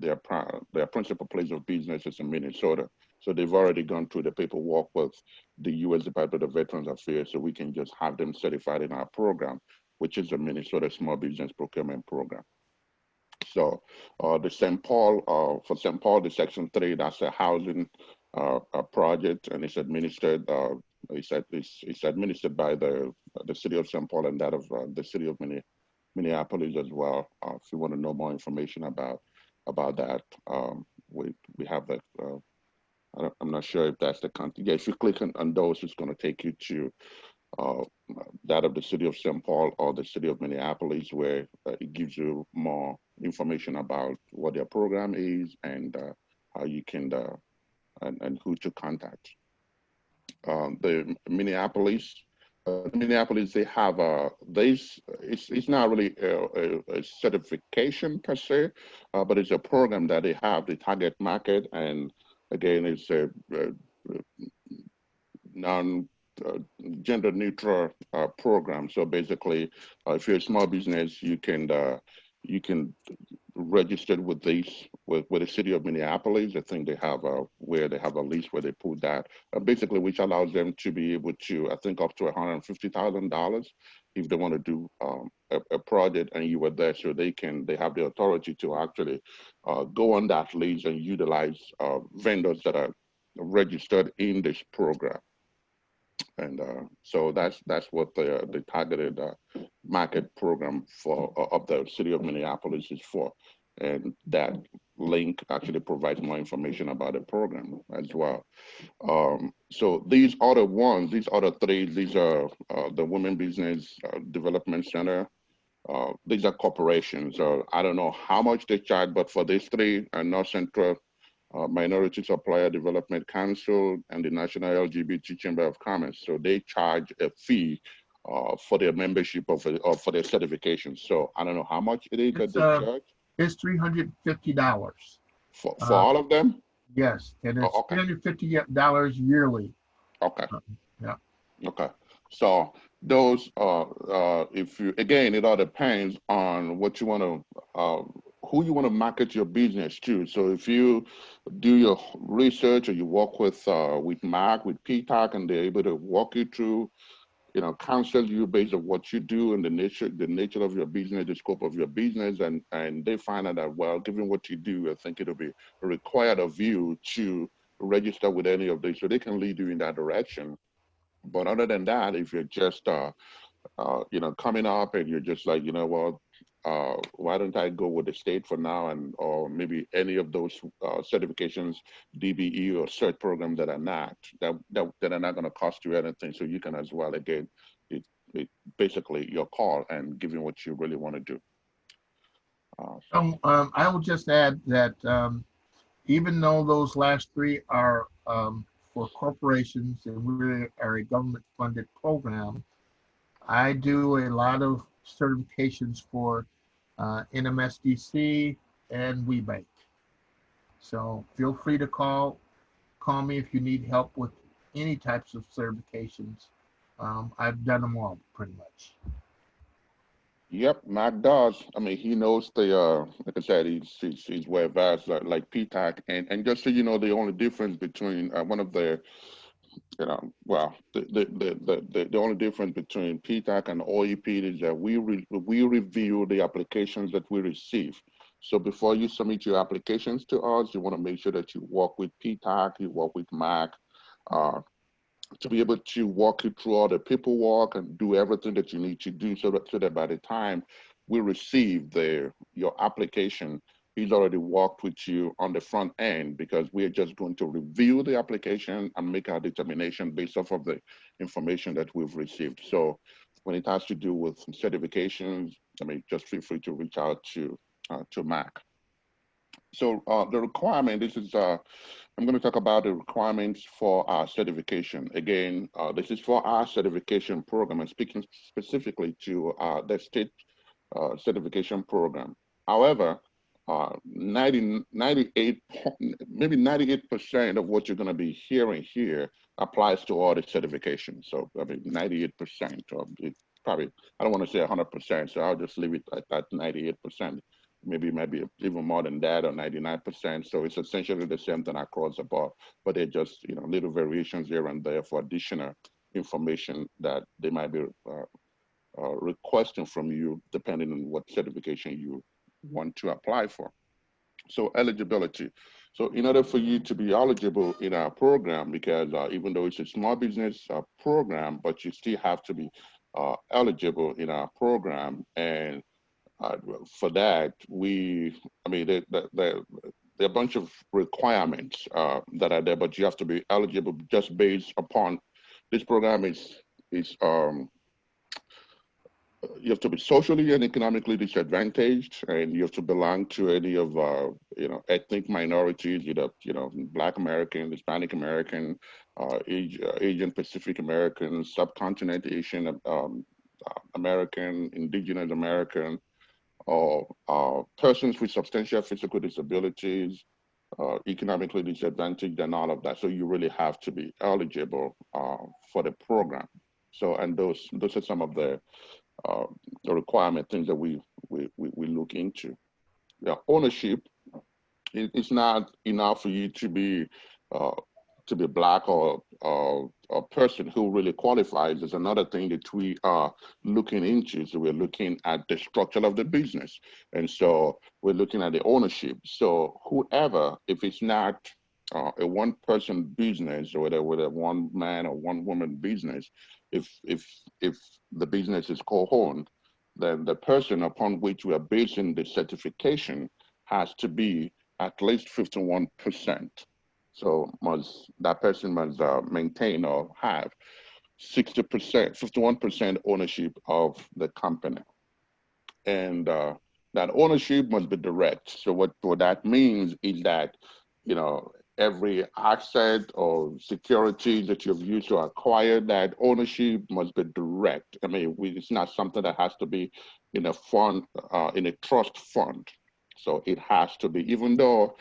their principal place of business is in Minnesota. So they've already gone through the paperwork with the U.S. Department of Veterans Affairs, so we can just have them certified in our program, which is the Minnesota Small Business Procurement Program. So the St. Paul, for St. Paul, the Section 3, that's a housing project, and it's administered. It's administered by the city of St. Paul and that of the city of Minneapolis as well. If you want to know more information about that, we have that. I'm not sure if that's the content. Yeah, if you click on those, it's going to take you to that of the city of St. Paul or the city of Minneapolis, where it gives you more information about what their program is and how you can and who to contact. The Minneapolis, they have it's not really a certification per se, but it's a program that they have, the target market, and again, it's a non-gender neutral program. So basically, if you're a small business, you can register with the city of Minneapolis. I think they have where they have a list where they put that, basically, which allows them to be able to, I think, up to $150,000 if they want to do a project and you were there, so they have the authority to actually go on that list and utilize vendors that are registered in this program. And so that's what the targeted market program for of the city of Minneapolis is for. And that link actually provides more information about the program as well. So these other ones, these other three, these are the Women Business Development Center. These are corporations. I don't know how much they charge, but for these three, North Central Minority Supplier Development Council and the National LGBT Chamber of Commerce. So they charge a fee for their membership or for their certification. So I don't know how much it is that they charge.
It's $350
For all of them?
Yes, and it's
okay.
$350 yearly.
Okay.
Yeah.
Okay. So those if you, again, it all depends on what you want to who you want to market your business to. So if you do your research or you work with Mark, with PTAC, and they're able to walk you through, you know, counsel you based on what you do and the nature of your business, the scope of your business, and they find out that, well, given what you do, I think it'll be required of you to register with any of these, so they can lead you in that direction. But other than that, if you're just you know, coming up and you're just like, you know, well, why don't I go with the state for now, and or maybe any of those certifications, DBE or cert program that are not that are not going to cost you anything. So you can as well, again, it basically your call and giving what you really want to do.
I will just add that even though those last three are for corporations and we are a government-funded program, I do a lot of certifications for NMSDC and WeBank. So feel free to call me if you need help with any types of certifications. I've done them all pretty much.
Yep, Mac does. I mean, he knows the like I said, he's well versed like PTAC, and just so you know, the only difference between one of the, you know, well, the only difference between PTAC and OEP is that we review the applications that we receive. So before you submit your applications to us, you want to make sure that you work with PTAC, you work with MAC, to be able to walk you through all the paperwork and do everything that you need to do, so that by the time we receive your application, he's already worked with you on the front end, because we're just going to review the application and make our determination based off of the information that we've received. So when it has to do with certifications, I mean, just feel free to reach out to Mac. So the requirement, this is, I'm going to talk about the requirements for our certification. Again, this is for our certification program, and speaking specifically to the state certification program. However, 98% of what you're going to be hearing here applies to all the certifications. So I mean, 98%, or it probably, I don't want to say 100%, so I'll just leave it at that 98%. Maybe even more than that, or 99%. So it's essentially the same thing across the board, but they're just, you know, little variations here and there for additional information that they might be requesting from you, depending on what certification you want to apply for. So eligibility. So in order for you to be eligible in our program, because even though it's a small business program, but you still have to be eligible in our program. And for that, there are a bunch of requirements that are there, but you have to be eligible just based upon this program you have to be socially and economically disadvantaged, and you have to belong to any of ethnic minorities, either Black American, Hispanic American, Asian Pacific American, subcontinent Asian American, Indigenous American, or persons with substantial physical disabilities, economically disadvantaged, and all of that. So you really have to be eligible for the program. So, and those are some of the requirement things that we look into. Yeah, ownership. It's not enough for you to be Black or a person who really qualifies. Is another thing that we are looking into. So we're looking at the structure of the business, and so we're looking at the ownership. So whoever, if it's not a one-person business, or with a one man or one woman business, if the business is co-owned, then the person upon which we are basing the certification has to be at least 51%. So that person must maintain or have 60%, 51% ownership of the company. And that ownership must be direct. So what that means is that, every asset or security that you've used to acquire that ownership must be direct. I mean, it's not something that has to be in a fund, in a trust fund. So it has to be, even though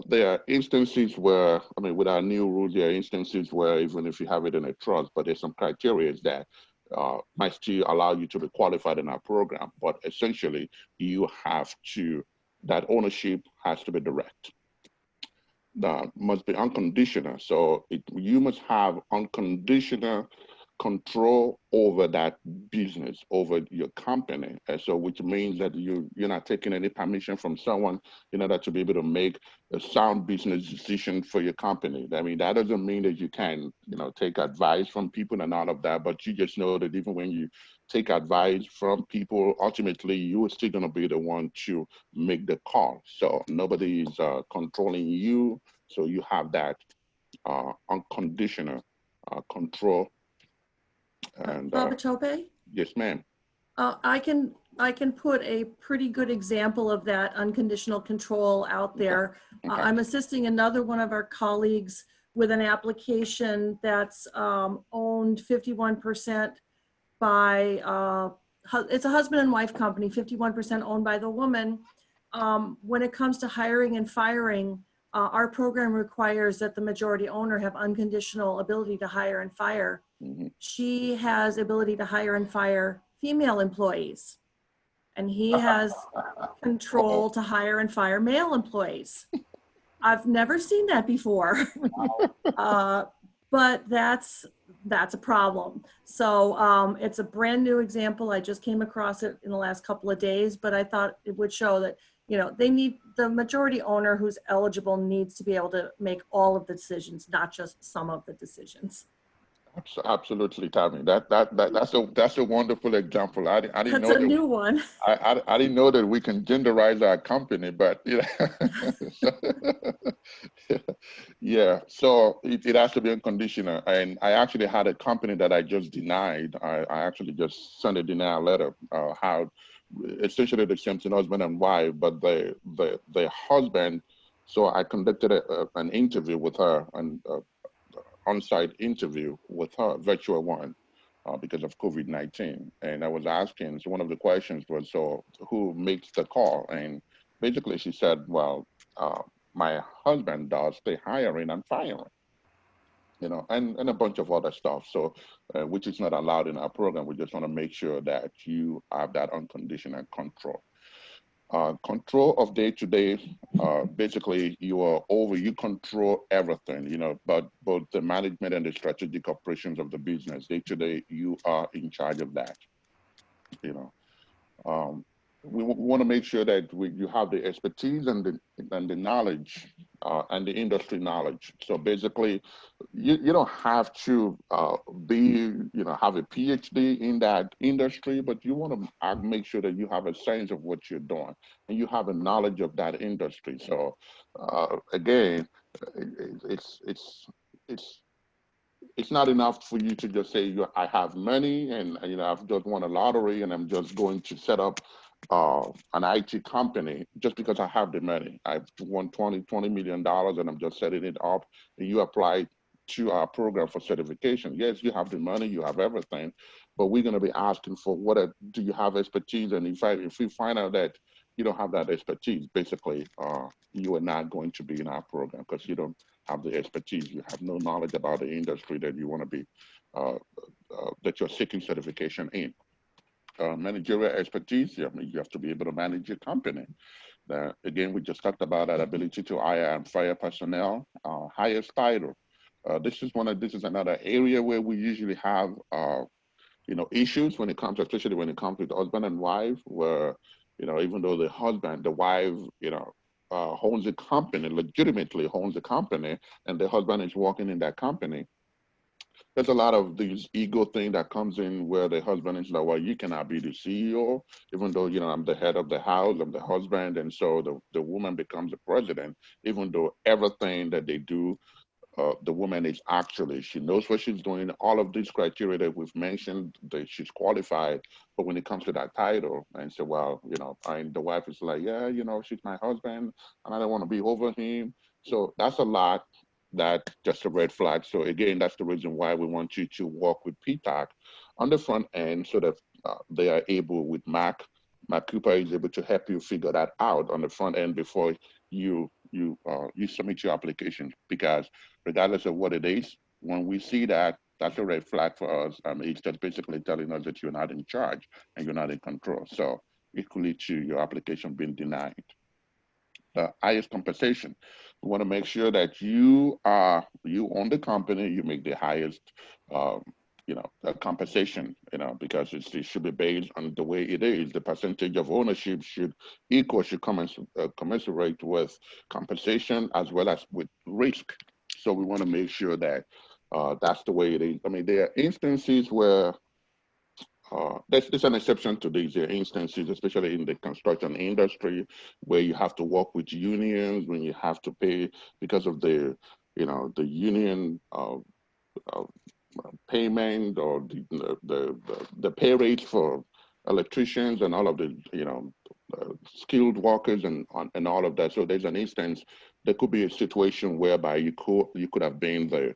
there are instances where, I mean, with our new rules, there are instances where even if you have it in a trust, but there's some criteria that might still allow you to be qualified in our program. But essentially, you have to, that ownership has to be direct. That must be unconditional. So you must have unconditional control over that business, over your company. And so, which means that you're not taking any permission from someone in order to be able to make a sound business decision for your company. I mean, that doesn't mean that you can, take advice from people and all of that, but you just know that even when you take advice from people, ultimately you're still going to be the one to make the call. So nobody is controlling you. So you have that unconditional control. And
Baba Tope?
yes, ma'am.
I can put a pretty good example of that unconditional control out there.
Okay.
I'm assisting another one of our colleagues with an application that's owned 51% by, it's a husband and wife company, 51% owned by the woman. When it comes to hiring and firing, our program requires that the majority owner have unconditional ability to hire and fire.
Mm-hmm.
She has ability to hire and fire female employees, and he has control to hire and fire male employees. I've never seen that before, but that's a problem. So it's a brand new example. I just came across it in the last couple of days, but I thought it would show that, they need, the majority owner who's eligible needs to be able to make all of the decisions, not just some of the decisions.
Absolutely, Tammy. That's a wonderful example. I didn't
That's
know
a
that.
new one.
I didn't know that we can genderize our company, but yeah. So it has to be unconditional. And I actually had a company that I just denied. I actually just sent a denial letter. How essentially the same thing, husband and wife, but the husband. So I conducted an interview with her, and on-site interview with her, virtual one, because of COVID-19. And I was asking, so one of the questions was, so who makes the call? And basically she said, well, my husband does the hiring and firing, and a bunch of other stuff. So, which is not allowed in our program. We just want to make sure that you have that unconditional control. Control of day-to-day, basically you control everything, but both the management and the strategic operations of the business. Day-to-day, you are in charge of that. We want to make sure that you have the expertise and the knowledge and the industry knowledge. So basically, you don't have to have a PhD in that industry, but you want to make sure that you have a sense of what you're doing and you have a knowledge of that industry. So again, it's not enough for you to just say I have money and I've just won a lottery and I'm just going to set up an IT company just because I have the money. I've won $20 million and I'm just setting it up, and you apply to our program for certification. Yes, you have the money, you have everything, but we're going to be asking for do you have expertise? And if we find out that you don't have that expertise, basically you are not going to be in our program because you don't have the expertise. You have no knowledge about the industry that you want to be, that you're seeking certification in. Managerial expertise, you have to be able to manage your company. Again, we just talked about that ability to hire and fire personnel, highest title. This is another area where we usually have issues when it comes, especially when it comes to husband and wife, where even though the wife owns a company, legitimately owns a company, and the husband is working in that company, there's a lot of these ego thing that comes in where the husband is like, well, you cannot be the CEO, even though, you know, I'm the head of the house, I'm the husband. And so the woman becomes the president, even though everything that they do, the woman is actually, she knows what she's doing, all of these criteria that we've mentioned, that she's qualified. But when it comes to that title, and so, well, you know, and the wife is like, yeah, you know, she's my husband and I don't want to be over him. So that's a lot. That just a red flag. So again, that's the reason why we want you to work with PTAC on the front end so that they are able with Mac Cooper is able to help you figure that out on the front end before you submit your application. Because regardless of what it is, when we see that, that's a red flag for us. It's just basically telling us that you're not in charge and you're not in control. So it could lead to your application being denied. Highest compensation. We want to make sure that you own the company, you make the highest, compensation, because it should be based on the way it is. The percentage of ownership should commensurate with compensation as well as with risk. So we want to make sure that that's the way it is. I mean, there are instances where there's an exception to these instances, especially in the construction industry, where you have to work with unions, when you have to pay because of the union payment or the pay rates for electricians and all of the skilled workers and all of that. So there's an instance, there could be a situation whereby you could have been the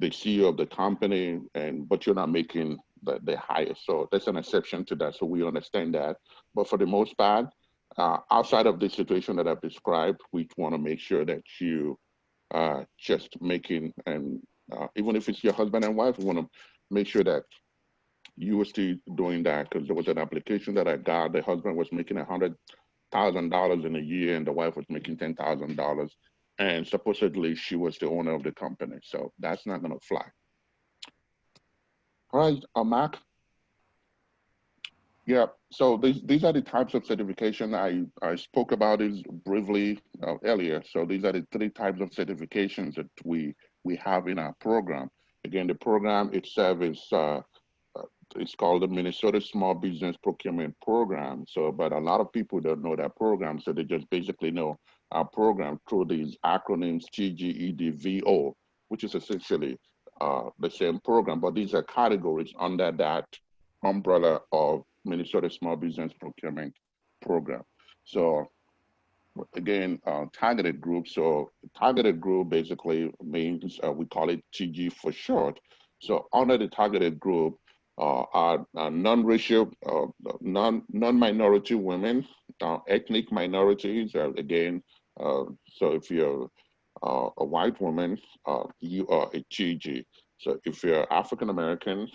CEO of the company, but you're not making the highest. So there's an exception to that. So we understand that. But for the most part, outside of the situation that I've described, we want to make sure that you just making, and even if it's your husband and wife, we want to make sure that you are still doing that, because there was an application that I got. The husband was making $100,000 in a year and the wife was making $10,000. And supposedly she was the owner of the company. So that's not going to fly. All right, Mac. Yeah, so these are the types of certification. I spoke about this briefly earlier. So these are the 3 types of certifications that we have in our program. Again, the program itself is it's called the Minnesota Small Business Procurement Program. So, but a lot of people don't know that program, so they just basically know our program through these acronyms TGEDVO, which is essentially the same program, but these are categories under that umbrella of Minnesota Small Business Procurement Program. So again, targeted group. So targeted group basically means we call it TG for short. So under the targeted group are non-racial, non-minority women, ethnic minorities. Again, so if you're a white woman, you are a TG. So if you're African American,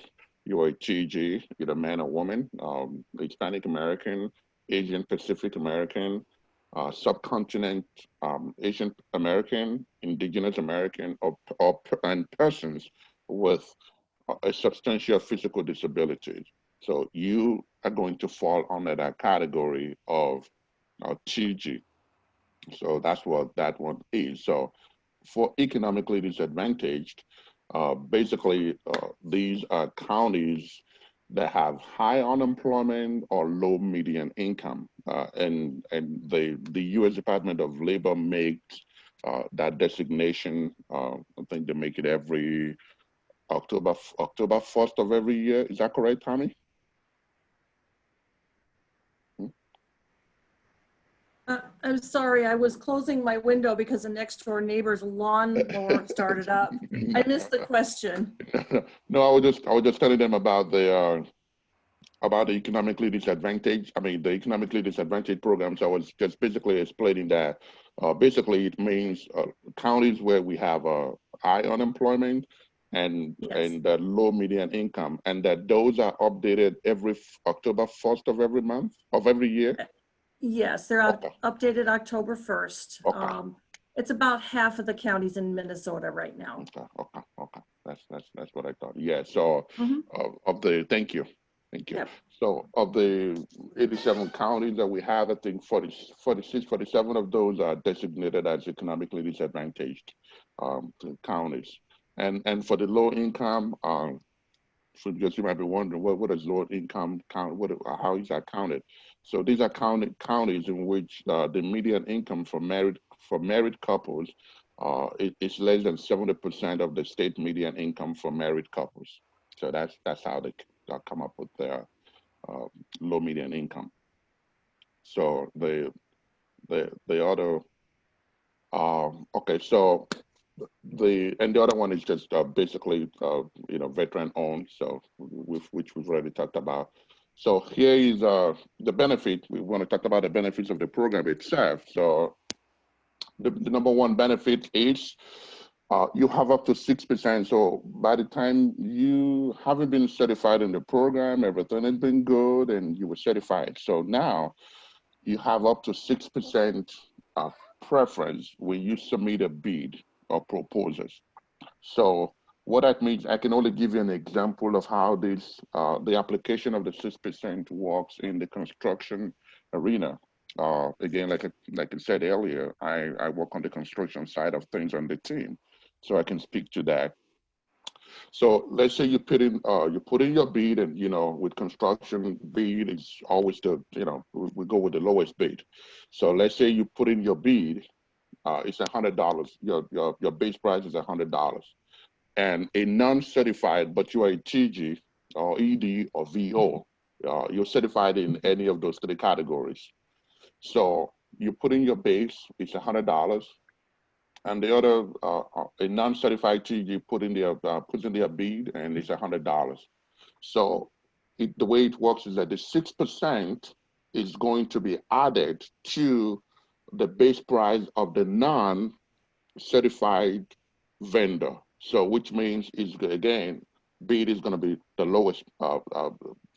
you are a TG, either man or woman, Hispanic American, Asian Pacific American, subcontinent Asian American, Indigenous American, and persons with a substantial physical disability. So you are going to fall under that category of TG. So that's what that one is. So for economically disadvantaged, basically these are counties that have high unemployment or low median income. And the U.S. Department of Labor makes that designation. I think they make it every October 1st of every year. Is that correct, Tommy?
I'm sorry, I was closing my window because the next door neighbor's lawnmower started up. I missed the question.
No, I was just telling them about the economically disadvantaged. I mean, the economically disadvantaged programs. I was just basically explaining that. Basically, it means counties where we have high unemployment and the low median income, and that those are updated every October 1st of every month of every year.
Yes, they're updated October 1st.
Okay.
It's about half of the counties in Minnesota right now.
Okay. That's what I thought. Yeah. So thank you. Thank you.
Yep.
So of the 87 counties that we have, I think 47 of those are designated as economically disadvantaged counties. And for the low income, so just you might be wondering, what is low income count? How is that counted? So these are counties in which the median income for married couples is less than 70% of the state median income for married couples. So that's how they come up with their low median income. So the other okay, so the other one is just basically veteran owned, so which we've already talked about. So here is the benefit. We want to talk about the benefits of the program itself. So the number one benefit is you have up to 6%. So by the time you haven't been certified in the program, everything has been good and you were certified. So now you have up to 6% preference when you submit a bid or proposals. So what that means, I can only give you an example of how this the application of the 6% works in the construction arena. Again, like I said earlier, I work on the construction side of things on the team, so I can speak to that. So let's say you put in your bid, and with construction, bid is always we go with the lowest bid. So let's say you put in your bid, it's $100. Your base price is $100, and a non-certified, but you are a TG or ED or VO, you're certified in any of those three categories. So you put in your base, it's $100. And the other, a non-certified TG puts in their bid, and it's $100. So the way it works is that the 6% is going to be added to the base price of the non-certified vendor. So which means again, bid is going to be the lowest.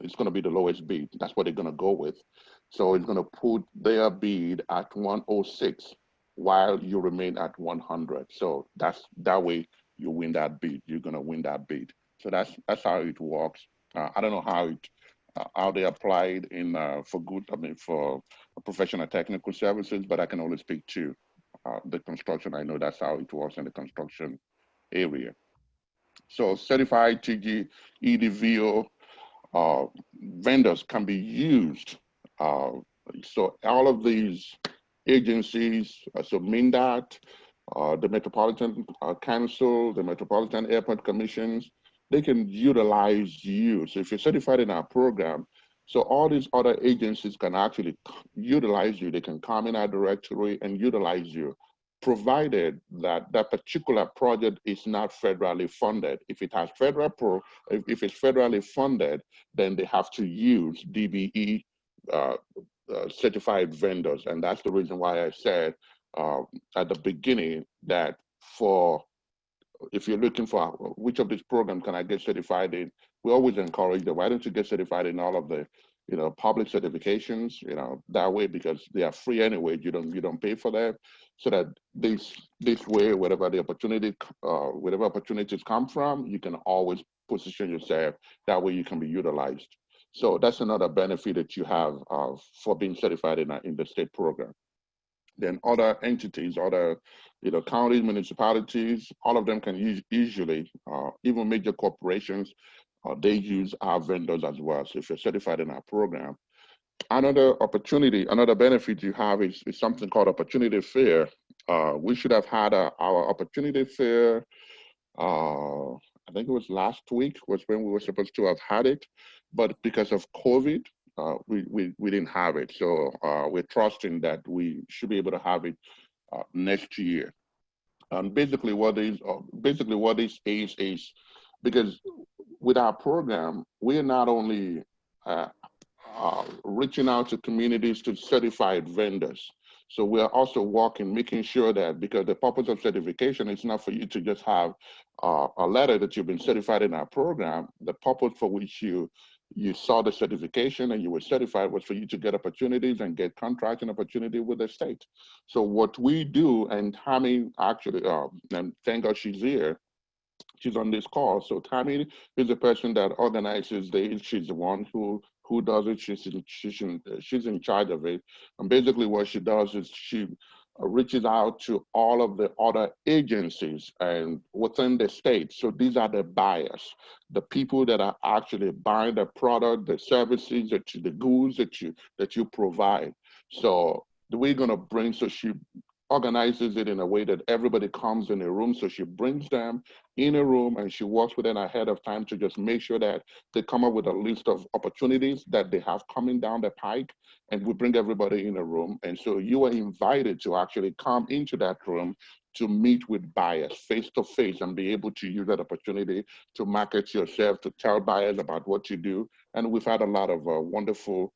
It's going to be the lowest bid. That's what they're going to go with. So it's going to put their bid at 106. While you remain at 100. So that way you win that bid. You're gonna win that bid. So that's how it works. I don't know how they apply it in for professional technical services, but I can only speak to the construction. I know that's how it works in the construction area. So certified TG, EDVO vendors can be used. So all of these agencies, so MINDOT, the Metropolitan Council, the Metropolitan Airport Commissions, they can utilize you. So if you're certified in our program, so all these other agencies can actually utilize you. They can come in our directory and utilize you, provided that that particular project is not federally funded. If it has if it's federally funded, then they have to use DBE certified vendors. And that's the reason why I said at the beginning that if you're looking for which of these programs can I get certified in, we always encourage them, why don't you get certified in all of the public certifications, that way, because they are free anyway, you don't pay for them, so that this way, whatever opportunities come from, you can always position yourself, that way you can be utilized. So that's another benefit that you have for being certified in the state program. Then other entities, other counties, municipalities, all of them can usually, even major corporations, they use our vendors as well. So if you're certified in our program, another benefit you have is something called Opportunity Fair. We should have had our Opportunity Fair, I think it was last week was when we were supposed to have had it, but because of COVID, we didn't have it. So we're trusting that we should be able to have it next year. And basically what this is because with our program, we're not only reaching out to communities to certified vendors. So we're also making sure that, because the purpose of certification is not for you to just have a letter that you've been certified in our program. The purpose for which you saw the certification and you were certified was for you to get opportunities and get contracts and opportunity with the state. So what we do, and Tammy actually, and thank God she's here, she's on this call. So Tammy is the person that organizes she's the one who does it. She's in charge of it. And basically what she does is she reaches out to all of the other agencies and within the state. So these are the buyers, the people that are actually buying the product, the services, the goods that you provide. So we're gonna bring, so she organizes it in a way that everybody comes in a room. So she brings them in a room and she works with them ahead of time to just make sure that they come up with a list of opportunities that they have coming down the pike, and we bring everybody in a room. And so you are invited to actually come into that room to meet with buyers face to face and be able to use that opportunity to market yourself, to tell buyers about what you do. And we've had a lot of wonderful,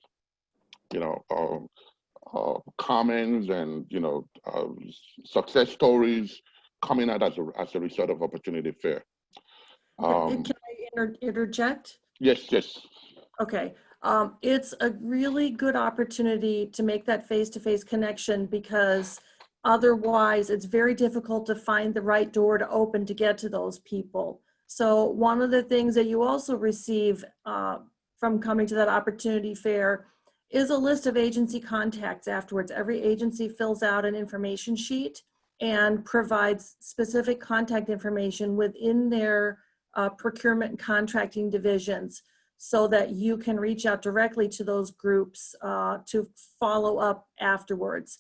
comments and success stories coming out as a result of Opportunity Fair.
Can I interject?
Yes.
Okay. It's a really good opportunity to make that face-to-face connection, because otherwise it's very difficult to find the right door to open to get to those people. So one of the things that you also receive from coming to that Opportunity Fair is a list of agency contacts afterwards. Every agency fills out an information sheet and provides specific contact information within their procurement and contracting divisions, so that you can reach out directly to those groups to follow up afterwards.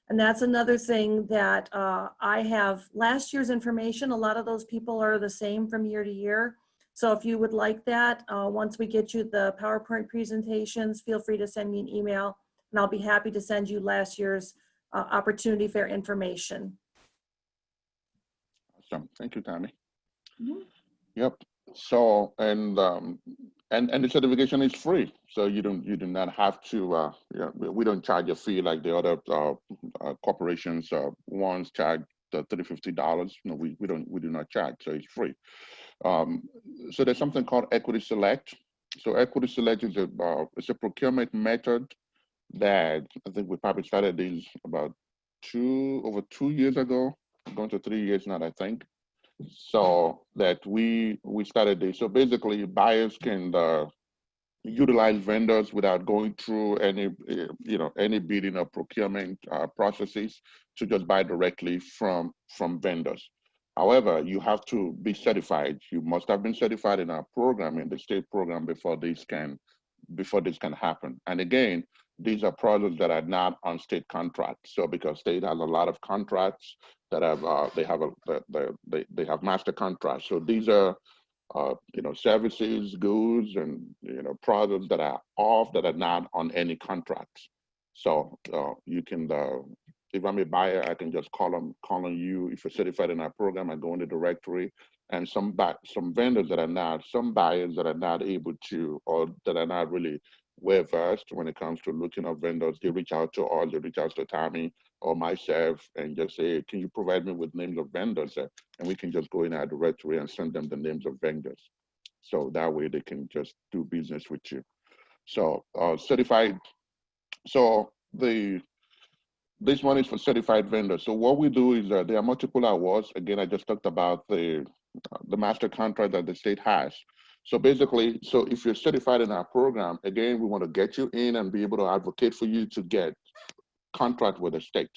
And that's another thing that I have last year's information. A lot of those people are the same from year to year. So if you would like that, once we get you the PowerPoint presentations, feel free to send me an email and I'll be happy to send you last year's Opportunity Fair information.
Awesome. Thank you, Tammy.
Mm-hmm.
Yep. So, and the certification is free. So you do not have to, we don't charge a fee like the other corporations ones charge the $350. No, we do not charge, so it's free. So there's something called Equity Select. So Equity Select is it's a procurement method that I think we probably started these about over 2 years ago, going to 3 years now, I think. So that we started this. So basically buyers can utilize vendors without going through any bidding or procurement processes, to just buy directly from vendors. However, you have to be certified. You must have been certified in our program, in the state program, before this can happen. And again, these are products that are not on state contracts. So because state has a lot of contracts that have they have master contracts. So these are services, goods, and products that are not on any contracts. So you can, if I'm a buyer, I can just call on you. If you're certified in our program, I go in the directory, and some vendors that are not, some buyers that are not able to, or that are not really well versed when it comes to looking at vendors, they reach out to us, they reach out to Tammy or myself and just say, can you provide me with names of vendors? And we can just go in our directory and send them the names of vendors. So that way they can just do business with you. So certified, so this one is for certified vendors. So what we do is there are multiple awards. Again, I just talked about the master contract that the state has. So basically, so if you're certified in our program, again, we want to get you in and be able to advocate for you to get contract with the state.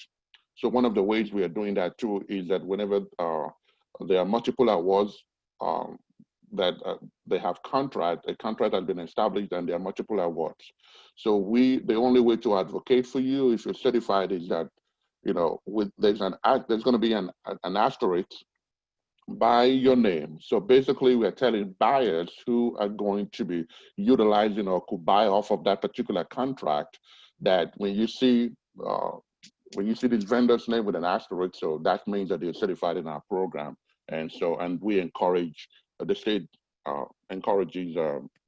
So one of the ways we are doing that too is that whenever there are multiple awards that they have a contract has been established and there are multiple awards. So the only way to advocate for you if you're certified is that, there's going to be an asterisk by your name. So basically we're telling buyers who are going to be utilizing or could buy off of that particular contract that when you see this vendor's name with an asterisk, so that means that they're certified in our program. And we encourage, the state encourages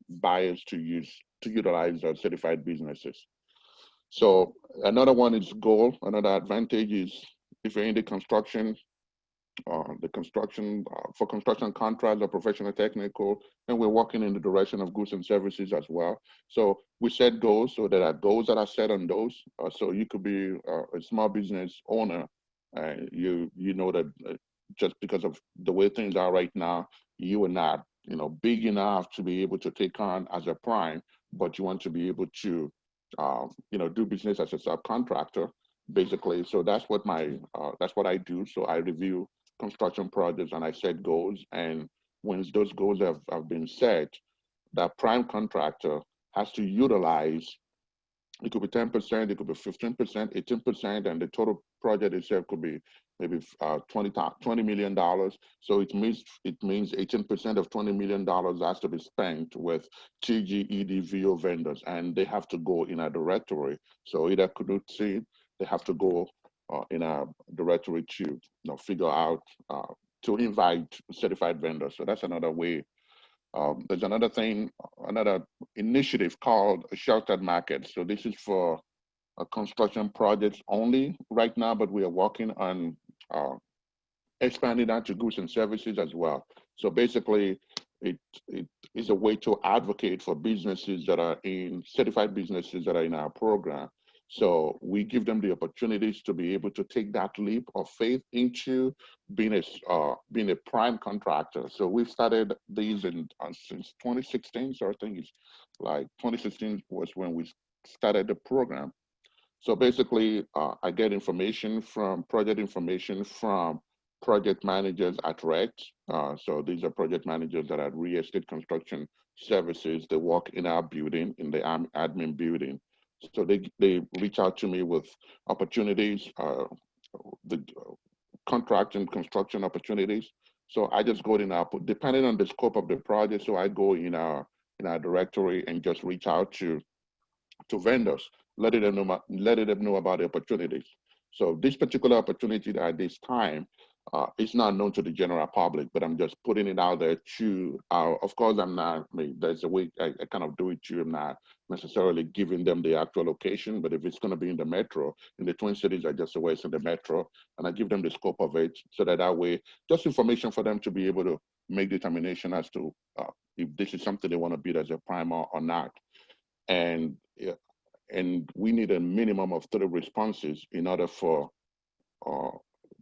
buyers to utilize certified businesses. So another one is goal. Another advantage is if you're in the construction, for construction contracts or professional technical, and we're working in the direction of goods and services as well. So we set goals, so there are goals that are set on those. So you could be a small business owner, you know that just because of the way things are right now, you are not, big enough to be able to take on as a prime, but you want to be able to, do business as a subcontractor, basically. So that's what I do. So I review construction projects and I set goals. And once those goals have been set, that prime contractor has to utilize, it could be 10%, it could be 15%, 18%, and the total project itself could be maybe $20 million. So it means 18% of $20 million has to be spent with TGEDVO vendors, and they have to go in a directory. So either couldn't see, they have to go in a directory to figure out, to invite certified vendors. So that's another way. There's another initiative called Sheltered Market. So this is for construction projects only right now, but we are working on expanding that to goods and services as well. So basically, it is a way to advocate for businesses that are certified businesses that are in our program. So we give them the opportunities to be able to take that leap of faith into being a prime contractor. So we've started these since 2016. So I think it's like 2016 was when we started the program. So basically, I get project information from project managers at REX. So these are project managers that are real estate construction services. They work in our building, in the admin building. So they reach out to me with opportunities, the contract and construction opportunities. So I just go in depending on the scope of the project. So I go in our directory and just reach out to vendors, letting them know about the opportunities. So this particular opportunity at this time is not known to the general public, but I'm just putting it out there to, of course, there's a way I kind of do it too. I'm not necessarily giving them the actual location, but if it's going to be in the metro, in the Twin Cities, I just say it's in the metro, and I give them the scope of it so that way, just information for them to be able to make determination as to if this is something they want to bid as a prime or not. And we need a minimum of 3 responses in order for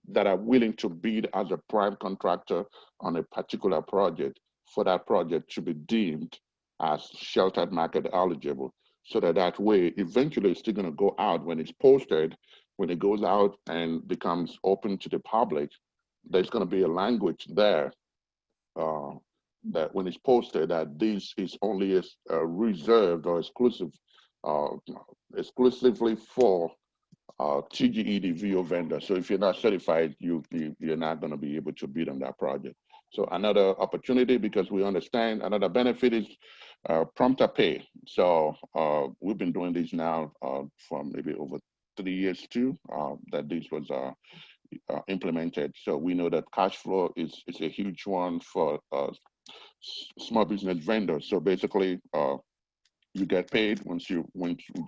that are willing to bid as a prime contractor on a particular project for that project to be deemed as sheltered market eligible. So that way, eventually it's still going to go out when it's posted, when it goes out and becomes open to the public, there's going to be a language there that when it's posted that this is only reserved or exclusively for TGEDVO vendor. So if you're not certified, you're not going to be able to bid on that project. So another opportunity, because we understand another benefit is prompter pay. So we've been doing this now for maybe over 3 years too, that this was implemented. So we know that cash flow is a huge one for small business vendors. So basically, you get paid when you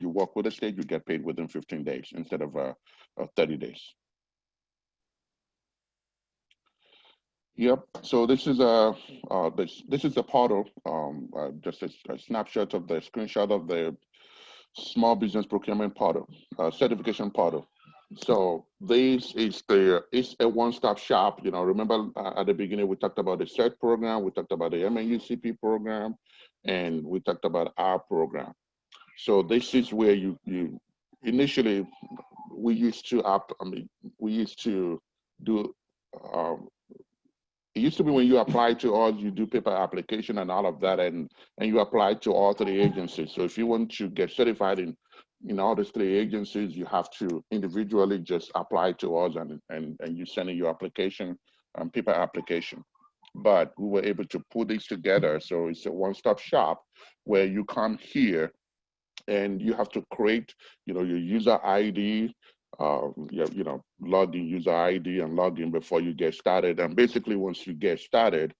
work with the state, you get paid within 15 days instead of 30 days. Yep. So this is a portal, just a snapshot of the screenshot of the small business procurement portal, certification portal. So this is it's a one-stop shop. Remember at the beginning we talked about the CERT program, we talked about the MNUCP program, and we talked about our program. So this is where you initially we used to do. It used to be when you apply to us, you do paper application and all of that, and you apply to all 3 agencies. So if you want to get certified in all these 3 agencies, you have to individually just apply to us and you send in your application, paper application. But we were able to put this together. So it's a one-stop shop where you come here and you have to create, your user ID, log in user ID and log in before you get started. And basically, once you get started,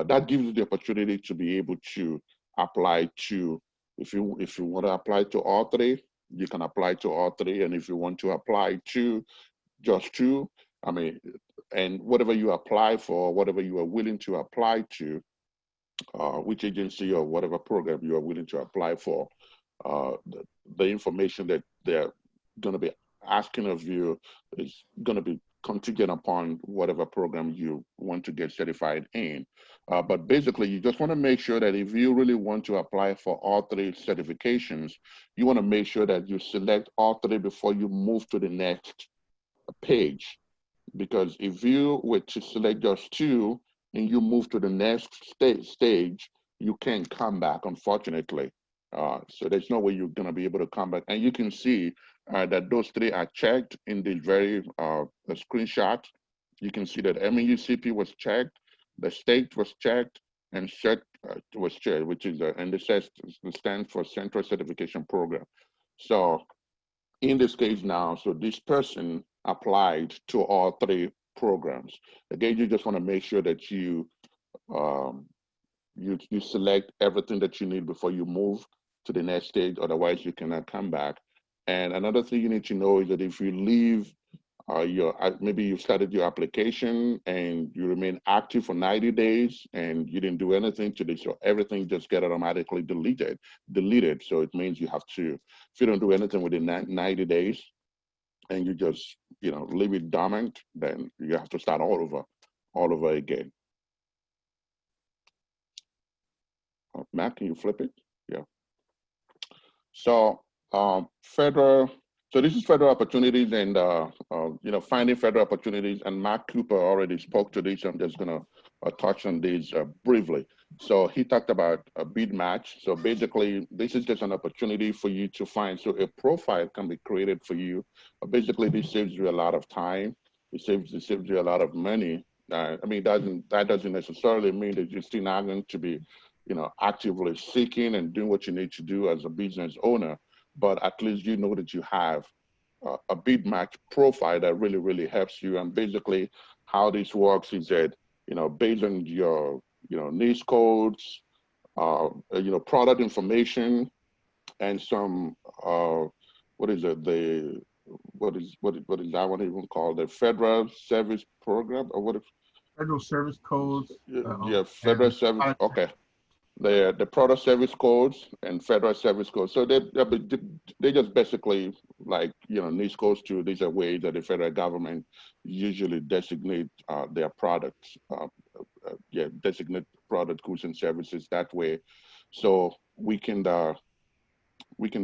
that gives you the opportunity to be able to apply to, if you want to apply to all 3, you can apply to all 3. And if you want to apply to just 2, and whatever you apply for, whatever you are willing to apply to, which agency or whatever program you are willing to apply for, the information that they're going to be asking of you is going to be contingent upon whatever program you want to get certified in. But basically, you just want to make sure that if you really want to apply for all 3 certifications, you want to make sure that you select all 3 before you move to the next page. Because if you were to select just 2 and you move to the next stage, you can't come back, unfortunately. So there's no way you're going to be able to come back. And you can see that those 3 are checked in the very screenshot. You can see that MEUCP was checked, the state was checked, and CERT was checked, which is, and it stands for Central Certification Program. So in this case now, so this person applied to all 3 programs. Again, you just want to make sure that you select everything that you need before you move to the next stage, otherwise you cannot come back. And another thing you need to know is that if you leave maybe you started your application and you remain active for 90 days and you didn't do anything to this, so everything just get automatically deleted. So it means you have to, if you don't do anything within 90 days and you just, leave it dormant, then you have to start all over again. Matt, can you flip it? Yeah. So So this is federal opportunities and finding federal opportunities. And Mark Cooper already spoke to this. I'm just gonna touch on this briefly. So he talked about a bid match. So basically, this is just an opportunity for you to find. So a profile can be created for you. Basically, this saves you a lot of time. It saves you a lot of money. That doesn't necessarily mean that you're still not going to be, actively seeking and doing what you need to do as a business owner. But at least you know that you have a bid match profile that really, really helps you. And basically how this works is that, based on your, niche codes, product information and some, what is that one even called? The Federal Service Program or what?
Federal Service Codes.
Yeah, Federal Service, okay. The product service codes and federal service codes. So they just basically like, niche codes too. These are ways that the federal government usually designate their products, designate product, goods and services that way. So we can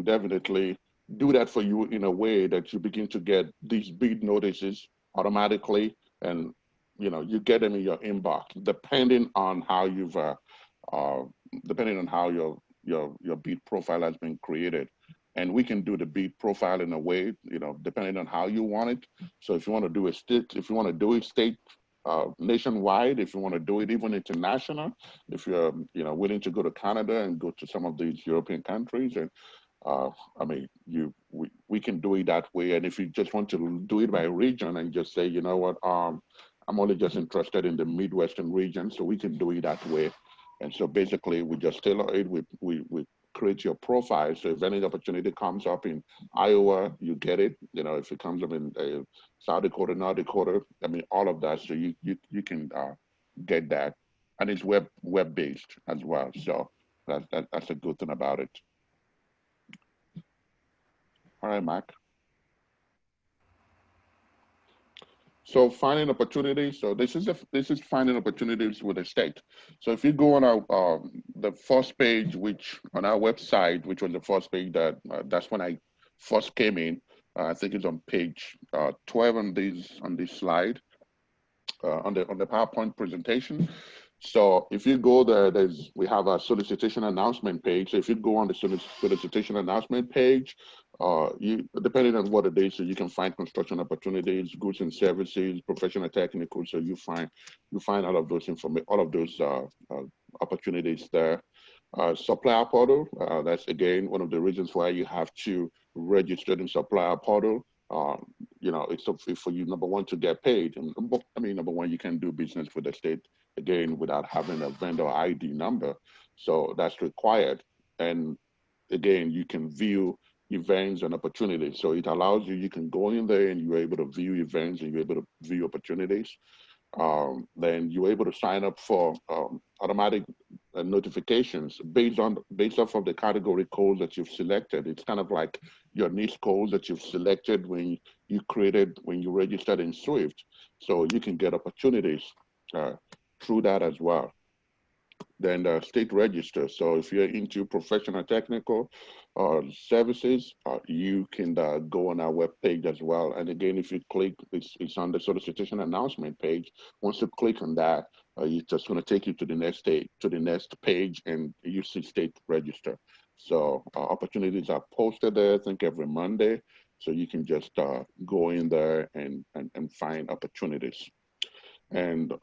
definitely do that for you in a way that you begin to get these bid notices automatically, and you get them in your inbox, depending on how you've depending on how your bid profile has been created. And we can do the bid profile in a way, depending on how you want it. So if you want to do state, nationwide, if you want to do it even international, if you're willing to go to Canada and go to some of these European countries, and we can do it that way. And if you just want to do it by region and just say, I'm only just interested in the Midwestern region, so we can do it that way. And so basically, we just tailor it. We create your profile. So if any opportunity comes up in Iowa, you get it. If it comes up in South Dakota, North Dakota, all of that. So you can get that, and it's web based as well. So that's a good thing about it. All right, Mac. So finding opportunities. So this is finding opportunities with the state. So if you go on our the first page, which on our website, which was the first page that's when I first came in. I think it's on page 12 on this slide on the PowerPoint presentation. So if you go there, we have a solicitation announcement page. So if you go on the solicitation announcement page, depending on what it is, so you can find construction opportunities, goods and services, professional technical. So you find all of those opportunities there. Supplier portal. That's again one of the reasons why you have to register in supplier portal. It's for you, number one, to get paid. And number one, you can do business with the state again without having a vendor ID number. So that's required. And again, you can view events and opportunities. So it allows you can go in there and you're able to view events and you're able to view opportunities. Then you're able to sign up for automatic notifications based off of the category codes that you've selected. It's kind of like your niche codes that you've selected when you registered in Swift. So you can get opportunities through that as well. Then the state register. So if you're into professional technical services, you can go on our webpage as well. And again, if you click, it's on the solicitation announcement page. Once you click on that, it's just going to take you to the next page, and you see state register. So opportunities are posted there, I think every Monday. So you can just go in there and find opportunities. And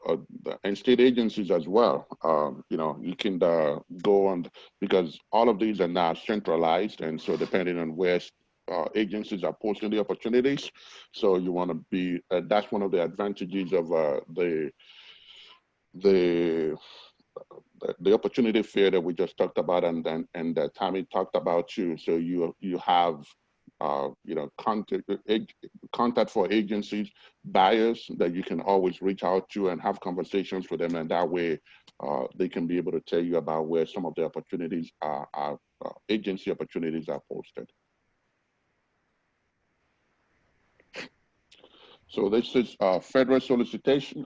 state agencies as well. You can go on, because all of these are now centralized, and so depending on where agencies are posting the opportunities, so you want to be. That's one of the advantages of the opportunity fair that we just talked about, and that Tammy talked about too. So you have contact for agencies, buyers that you can always reach out to and have conversations with them, and that way they can be able to tell you about where some of the opportunities are agency opportunities are posted. So this is federal solicitation.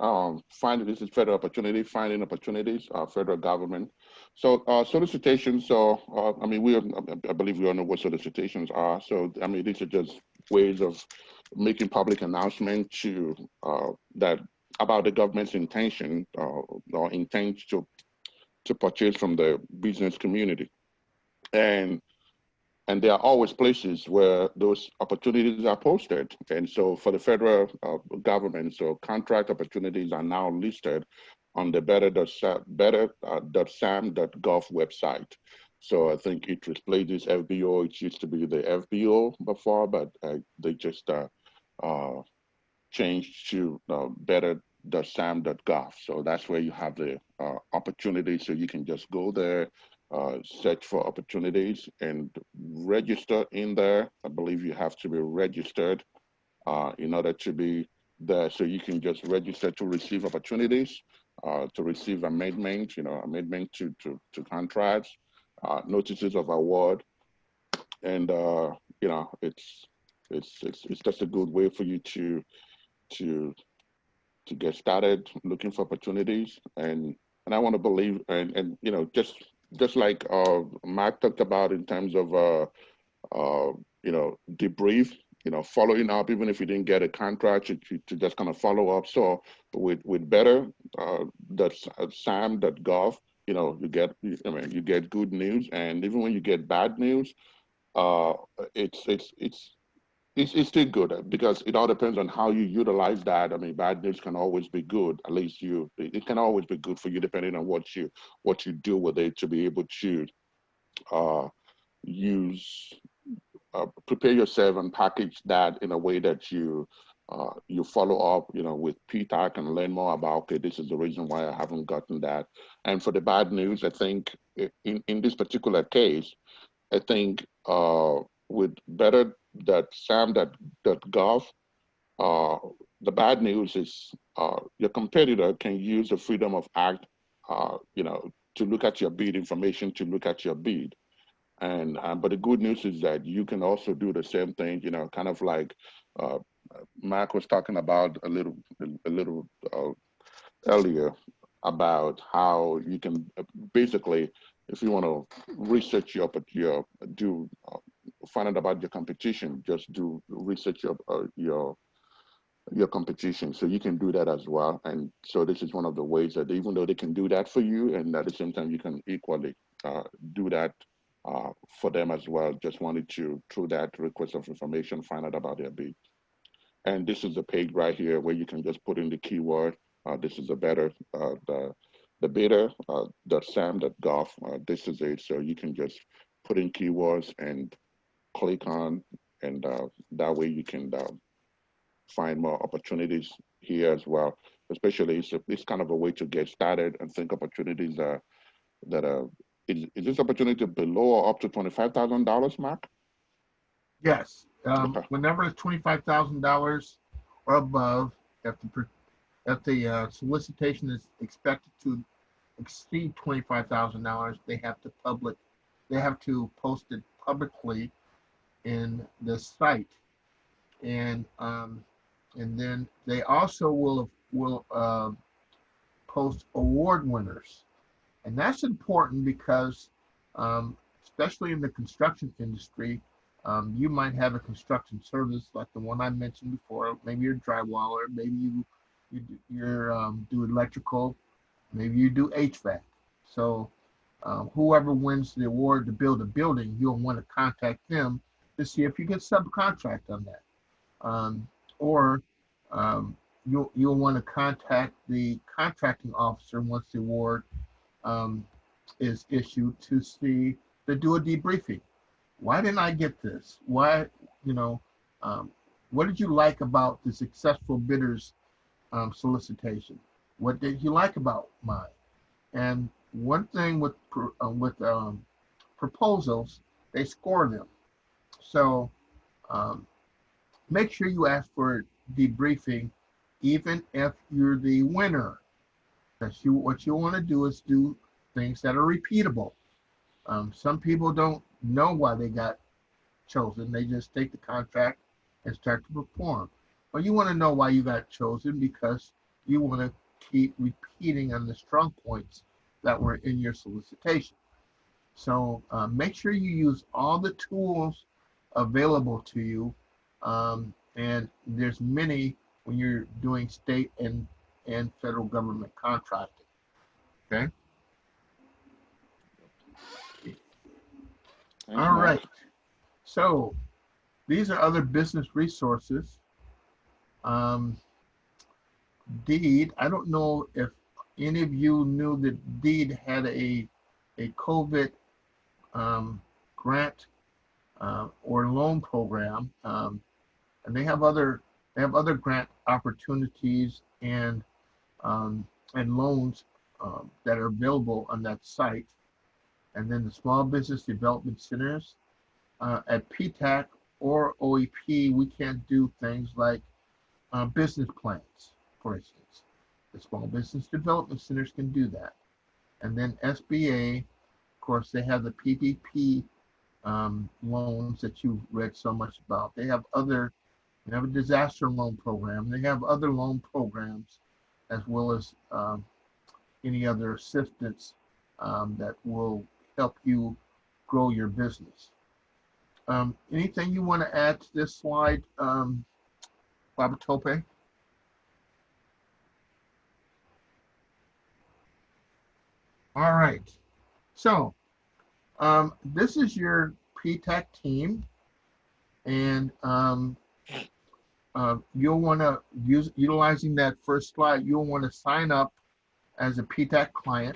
This is federal opportunity, finding opportunities, federal government. So solicitation. So I believe we all know what solicitations are. So I mean, these are just ways of making public announcement to about the government's intention or intent to purchase from the business community, and there are always places where those opportunities are posted. And so for the federal government, so contract opportunities are now listed on the better.sam.gov website. So I think it replaces FBO. It used to be the FBO before, but they just changed to better.sam.gov. So that's where you have the opportunity. So you can just go there, search for opportunities and register in there. I believe you have to be registered in order to be there. So you can just register to receive opportunities, to receive amendment to contracts, notices of award, and it's just a good way for you to get started looking for opportunities. And I want to believe, and just like Mark talked about in terms of debrief, following up, even if you didn't get a contract, to just kind of follow up. So with better.sam.gov, you get good news, and even when you get bad news, it's still good, because it all depends on how you utilize that. I mean, bad news can always be good. At least it can always be good for you, depending on what you do with it, to be able to prepare yourself and package that in a way that you follow up, with PTAC and learn more about, okay, this is the reason why I haven't gotten that. And for the bad news, I think in this particular case, I think with better.sam.gov, the bad news is your competitor can use the freedom of act, to look at your bid information, to look at your bid. And but the good news is that you can also do the same thing, kind of like Mark was talking about a little earlier, about how you can basically, if you want to research find out about your competition, just do research your competition. So you can do that as well. And so this is one of the ways that even though they can do that for you, and at the same time you can equally do that for them as well. Just wanted to, through that request of information, find out about their bid. And this is the page right here where you can just put in the keyword. This is the better.sam.gov. This is it. So you can just put in keywords and click on, and that way you can find more opportunities here as well. Especially, it's kind of a way to get started and think opportunities is this opportunity below or up to $25,000, Mark?
Yes.
Okay.
Whenever it's $25,000 or above, if the solicitation is expected to exceed $25,000, they have to post it publicly in the site, and then they also will post award winners, and that's important because especially in the construction industry, you might have a construction service like the one I mentioned before. Maybe you're a drywaller, maybe you do electrical, maybe you do HVAC. So whoever wins the award to build a building, you'll want to contact them to see if you can subcontract on that. Or you'll want to contact the contracting officer once the award is issued to do a debriefing. Why didn't I get this? Why, what did you like about the successful bidders solicitation? What did you like about mine? And one thing with proposals, they score them. So make sure you ask for debriefing, even if you're the winner. Because what you want to do is do things that are repeatable. Some people don't know why they got chosen. They just take the contract and start to perform. But you want to know why you got chosen, because you want to keep repeating on the strong points that were in your solicitation. So make sure you use all the tools available to you, and there's many when you're doing state and federal government contracting. Okay. All right. So these are other business resources. Deed, I don't know if any of you knew that Deed had a COVID grant or loan program, and they have other grant opportunities and loans that are available on that site. And then the small business development centers at PTAC or OEP, we can't do things like business plans, for instance. The small business development centers can do that. And then SBA, of course, they have the PPP loans that you've read so much about. They have a disaster loan program. They have other loan programs, as well as any other assistance that will help you grow your business. Anything you want to add to this slide, Babatope? All right. So this is your PTAC team, and you'll want to utilizing that first slide, you'll want to sign up as a PTAC client,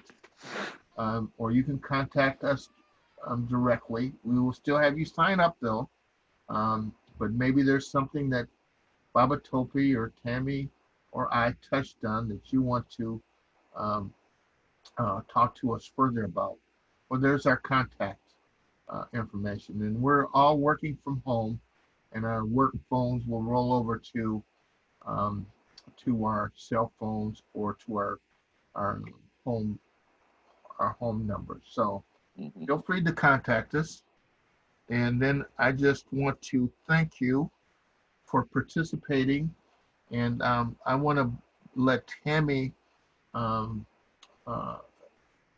or you can contact us directly. We will still have you sign up though, but maybe there's something that Babatope or Tammy or I touched on that you want to talk to us further about. Well, there's our contact information, and we're all working from home, and our work phones will roll over to our cell phones or to our home numbers. So feel free to contact us. And then I just want to thank you for participating, and I want to let Tammy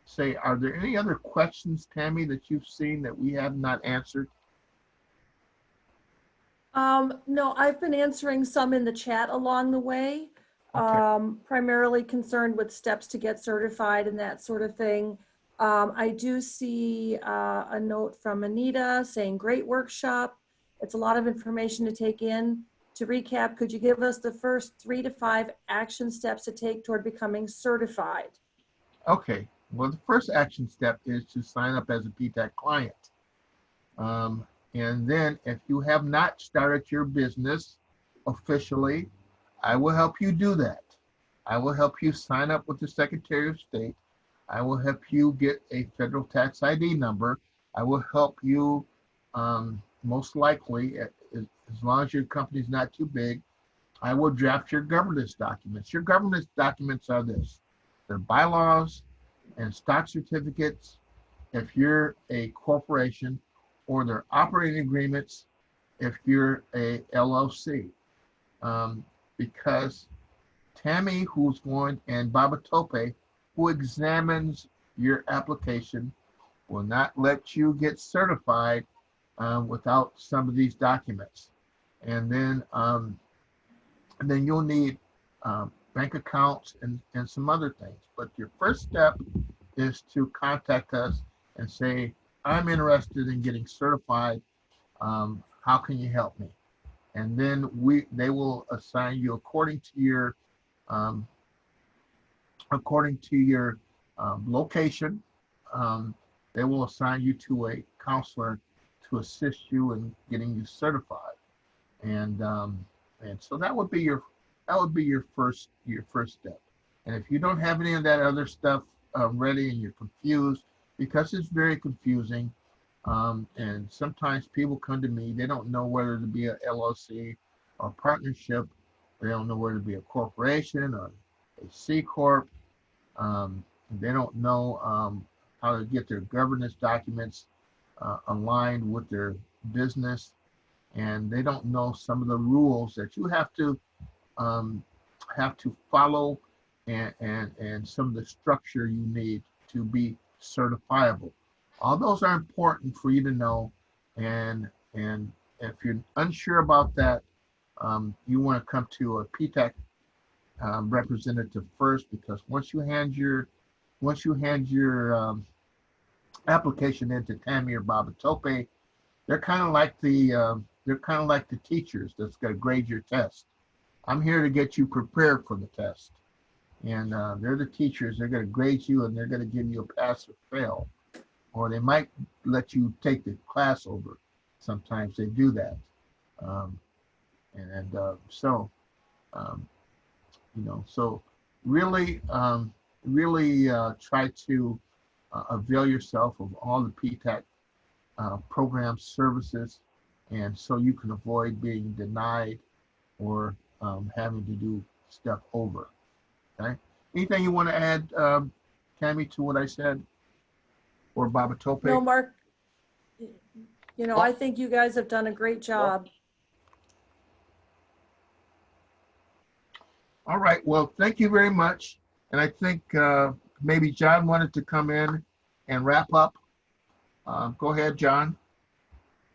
say, are there any other questions, Tammy, that you've seen that we have not answered?
No, I've been answering some in the chat along the way, primarily concerned with steps to get certified and that sort of thing. I do see a note from Anita saying, great workshop. It's a lot of information to take in. To recap, could you give us the first 3 to 5 action steps to take toward becoming certified?
Okay. Well, the first action step is to sign up as a PTAC client. And then if you have not started your business officially, I will help you do that. I will help you sign up with the Secretary of State. I will help you get a federal tax ID number. I will help you, most likely, as long as your company's not too big, I will draft your governance documents. Your governance documents are this. They're bylaws, and stock certificates if you're a corporation, or their operating agreements if you're a LLC. Because Tammy, who's going, and Baba Tope, who examines your application, will not let you get certified without some of these documents. And then you'll need bank accounts and some other things. But your first step is to contact us and say, I'm interested in getting certified. How can you help me? And then they will assign you according to your location. They will assign you to a counselor to assist you in getting you certified. And so that would be your first step. And if you don't have any of that other stuff ready and you're confused, because it's very confusing, and sometimes people come to me, they don't know whether to be a LLC or a partnership. They don't know whether to be a corporation or a C Corp. They don't know how to get their governance documents aligned with their business. And they don't know some of the rules that you have to follow, and some of the structure you need to be certifiable. All those are important for you to know. And if you're unsure about that, you want to come to a PTAC representative first, because once you hand your application into Tammy or Baba Tope, they're kind of like the teachers that's going to grade your test. I'm here to get you prepared for the test, and they're the teachers. They're going to grade you, and they're going to give you a pass or fail, or they might let you take the class over. Sometimes they do that, so really try to avail yourself of all the PTAC program services, and so you can avoid being denied or having to do stuff over. Okay. Anything you want to add, Tammy, to what I said, or Baba Tope?
No, Mark, I think you guys have done a great job.
All right. Well, thank you very much. And I think maybe John wanted to come in and wrap up. Go ahead, John.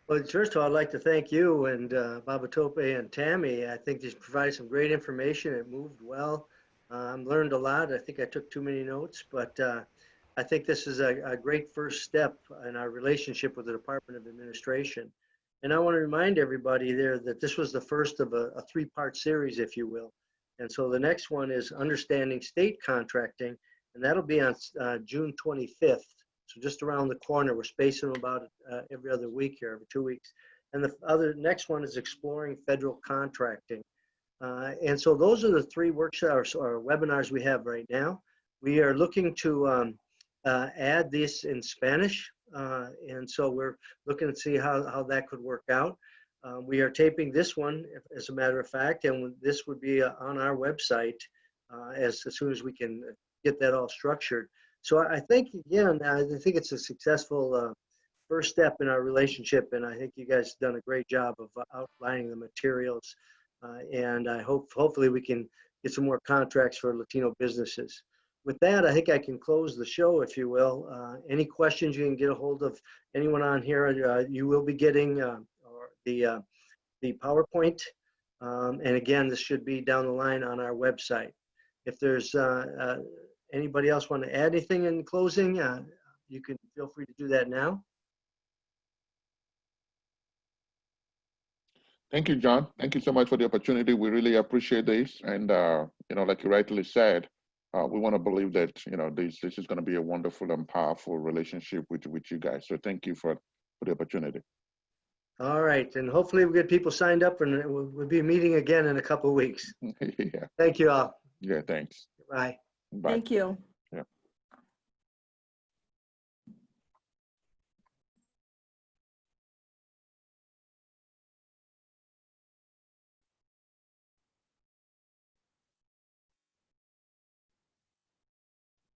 Well, first of all, I'd like to thank you and Baba Tope and Tammy. I think this provided some great information. It moved well. Learned a lot. I think I took too many notes, but I think this is a great first step in our relationship with the Department of Administration. And I want to remind everybody there that this was the first of a three-part series, if you will. And so the next one is Understanding State Contracting, and that'll be on June 25th. So just around the corner. We're spacing them about every other week here, every 2 weeks. And the next one is Exploring Federal Contracting. And so those are the three workshops or webinars we have right now. We are looking to add this in Spanish. And so we're looking to see how that could work out. We are taping this one, as a matter of fact, and this would be on our website as soon as we can get that all structured. So I think, again, I think it's a successful first step in our relationship, and I think you guys have done a great job of outlining the materials. And I hopefully we can get some more contracts for Latino businesses. With that, I think I can close the show, if you will. Any questions, you can get a hold of anyone on here. You will be getting the PowerPoint. And again, this should be down the line on our website. If there's anybody else want to add anything in closing, you can feel free to do that now.
Thank you, John. Thank you so much for the opportunity. We really appreciate this. And, like you rightly said, we want to believe that, this is going to be a wonderful and powerful relationship with you guys. So thank you for the opportunity.
All right. And hopefully we'll get people signed up, and we'll be meeting again in a couple of weeks.
Yeah.
Thank you all.
Yeah, thanks.
Bye.
Bye.
Thank you.